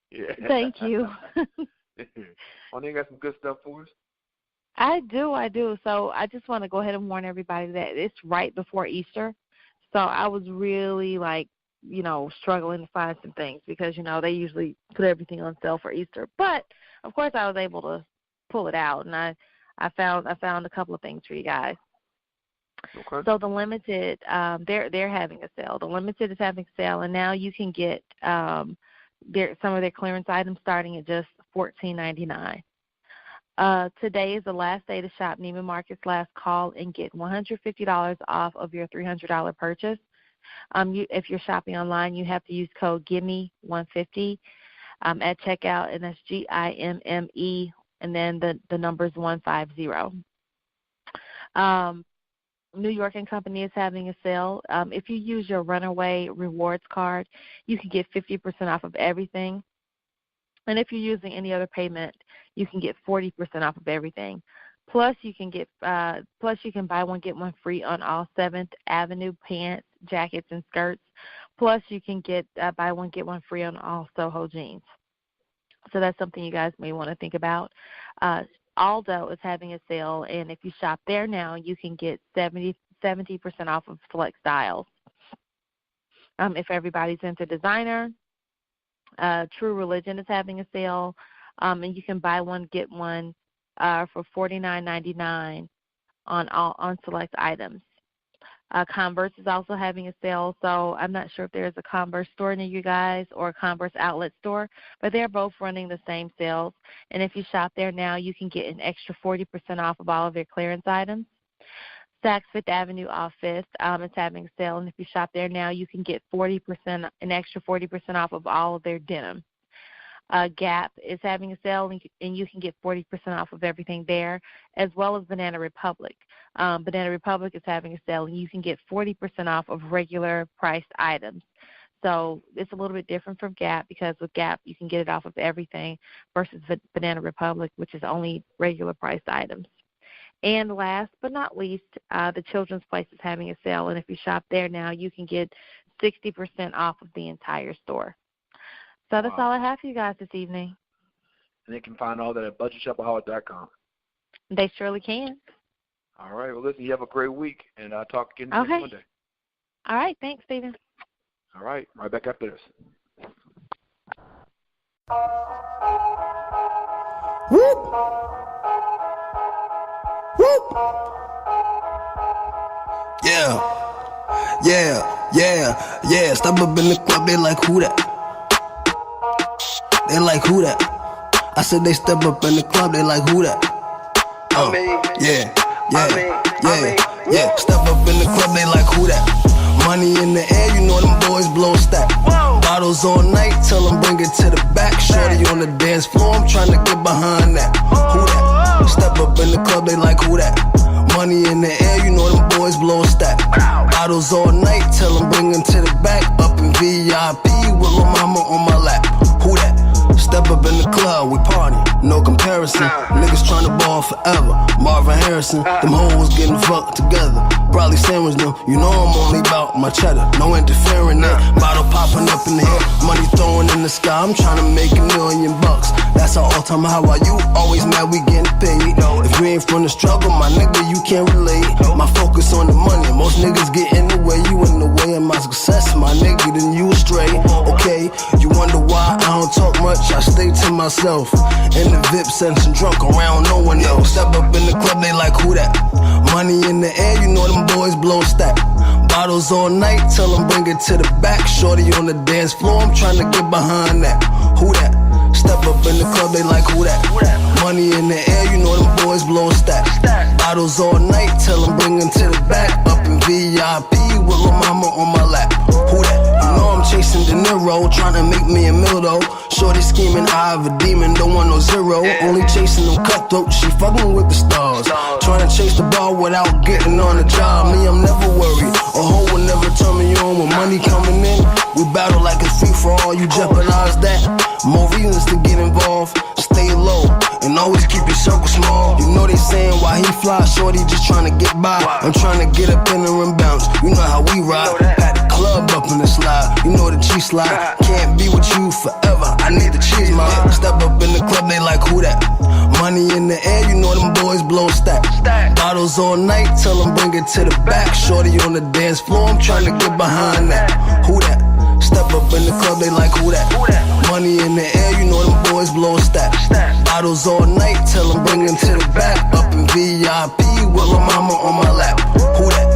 Yeah. Thank you. You got some good stuff for us? I do. So I just want to go ahead and warn everybody that it's right before Easter. So I was really struggling to find some things because, they usually put everything on sale for Easter. But, of course, I was able to pull it out, and I found a couple of things for you guys. Okay. So the Limited, they're having a sale. The Limited is having a sale, and now you can get some of their clearance items starting at just $14.99. Today is the last day to shop Neiman Marcus Last Call and get $150 off of your $300 purchase. If you're shopping online, you have to use code GIMME150 at checkout, and that's GIMME, and then the number is 150. New York & Company is having a sale. If you use your Runaway Rewards card, you can get 50% off of everything. And if you're using any other payment, you can get 40% off of everything. Plus, you can buy one get one free on all 7th Avenue pants, jackets, and skirts. Plus, you can get buy one get one free on all Soho jeans. So that's something you guys may want to think about. Aldo is having a sale, and if you shop there now, you can get 70% off of select styles. If everybody's into designer, True Religion is having a sale, and you can buy one get one for $49.99 on select items. Converse is also having a sale, so I'm not sure if there's a Converse store near you guys or a Converse outlet store, but they're both running the same sales. And if you shop there now, you can get an extra 40% off of all of their clearance items. Saks Fifth Avenue off Fifth is having a sale, and if you shop there now, you can get an extra 40% off of all of their denim. Gap is having a sale, and you can get 40% off of everything there, as well as Banana Republic. Banana Republic is having a sale, and you can get 40% off of regular priced items. So it's a little bit different from Gap because with Gap, you can get it off of everything versus Banana Republic, which is only regular priced items. And last but not least, the Children's Place is having a sale, and if you shop there now, you can get 60% off of the entire store. So that's all I have for you guys this evening. And they can find all that at budgetshopaholic.com. They surely can. All right. Well, listen, you have a great week, and I'll talk again next Monday. All right. Thanks, Stephen. All right. Right back after this. Whoop! Whoop! Yeah. Yeah. Step up in the club, they like who that? They like who that? I said they step up in the club, they like who that? Yeah. Step up in the club, they like who that? Money in the air, you know them boys blow stack. Bottles all night, tell them bring it to the back. Shorty on the dance floor, I'm trying to get behind that. Who that? Step up in the club, they like who that? Money in the air, you know them boys blow stack. Bottles all night, tell them bring them to the back. Up in VIP with lil' mama on my lap. Who that? Step up in the club, we party, no comparison. Niggas tryna ball forever. Marvin Harrison, them hoes getting fucked together. Probably sandwich them, you know I'm only about my cheddar. No interfering there, bottle popping up in the air, money throwing in the sky. I'm tryna make $1 million. That's our all-time high. While you always mad we getting paid. If you ain't from the struggle, my nigga, you can't relate. My focus on the money, most niggas get in the way. You in the way of my success, my nigga, then you astray. Okay, you wonder why I don't talk much, I stay to myself. In the VIP sense and drunk around no one else. Step up in the club, they like who that? Money in the air, you know them boys blow stack. Bottles all night, tell them bring it to the back. Shorty on the dance floor, I'm trying to get behind that. Who that? Step up in the club, they like who that? Money in the air, you know them boys blow stack. Bottles all night, tell them bring them to the back. Up in VIP with lil' mama on my lap. Who that? You know I'm chasing De Niro, trying to make me $1 million. Shorty scheming, I have a demon, don't want no zero. Only chasing them cutthroats, she fucking with the stars. Trying to chase the ball without getting on the job. Me, I'm never worried, a hoe will never turn me on. When money coming in, we battle like it's free for all. You jeopardize that, more reasons to get involved. Stay low, and always keep your circle small. You know they saying why he fly, shorty just trying to get by. I'm trying to get up in the rim bounce, you know how we ride. Had the club up in the slide, you know the cheese slide. Can't be with you forever, I need the cheese, man. Step up in the club, they like who that? Money in the air, you know them boys blow stack. Bottles all night, tell them bring it to the back. Shorty on the dance floor, I'm trying to get behind that. Who that? Step up in the club, they like who that? Money in the air, you know them boys blow stack. Bottles all night, tell them bring them to the back. Up in VIP with lil' mama on my lap. Who that?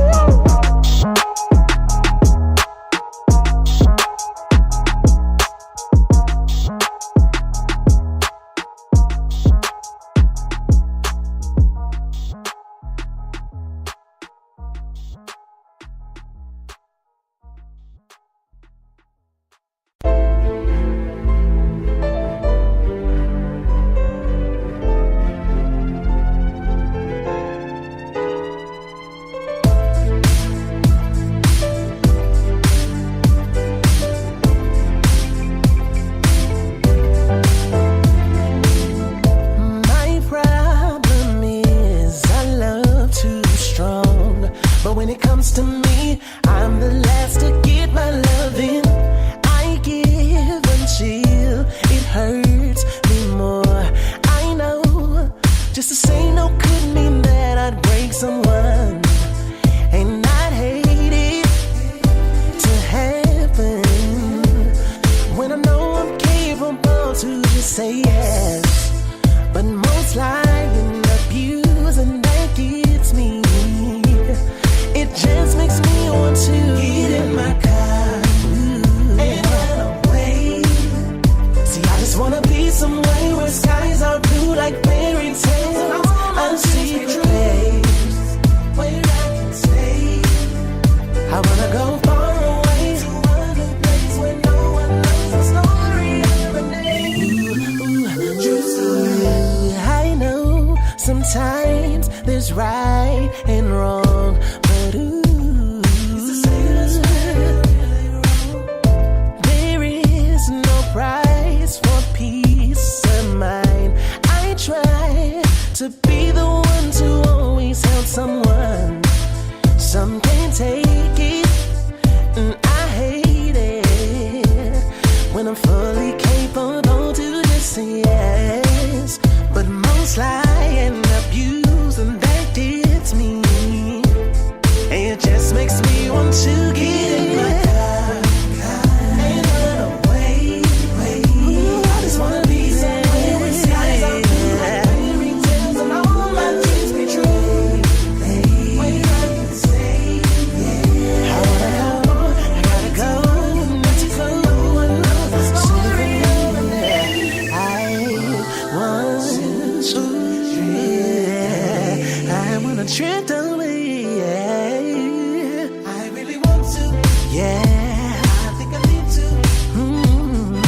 yeah. I think I need to.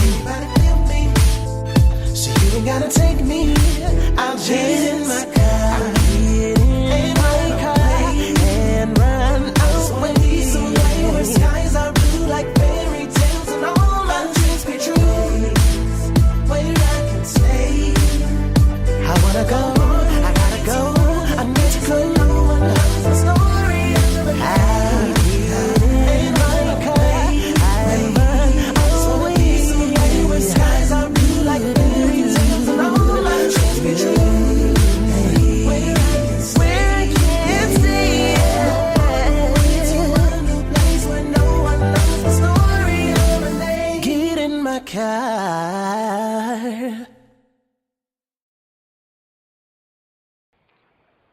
Anybody feel me? So you ain't gotta take me. I'll just get in my car. In my car and run away. So where skies are blue like fairy tales and all my dreams be true. Where I can stay. I wanna go. I gotta go. I need to go. No one knows the story of the night. In my car and run away. So where skies are blue like fairy tales and all my dreams be true.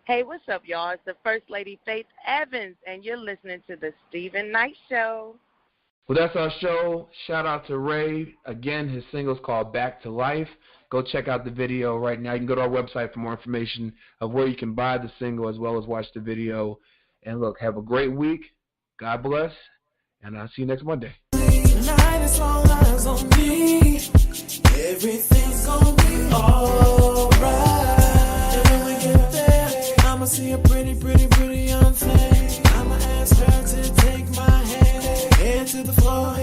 Hey, what's up, y'all? It's the First Lady Faith Evans, and you're listening to the Stephen Knight Show. Well, that's our show. Shout out to Ray. Again, his single's called Back to Life. Go check out the video right now. You can go to our website for more information of where you can buy the single as well as watch the video. And look, have a great week. God bless. And I'll see you next Monday. Tonight is all eyes on me. Everything's gonna be alright. And when we get there, I'ma see a pretty young thing. I'ma ask her to take my hand to the floor.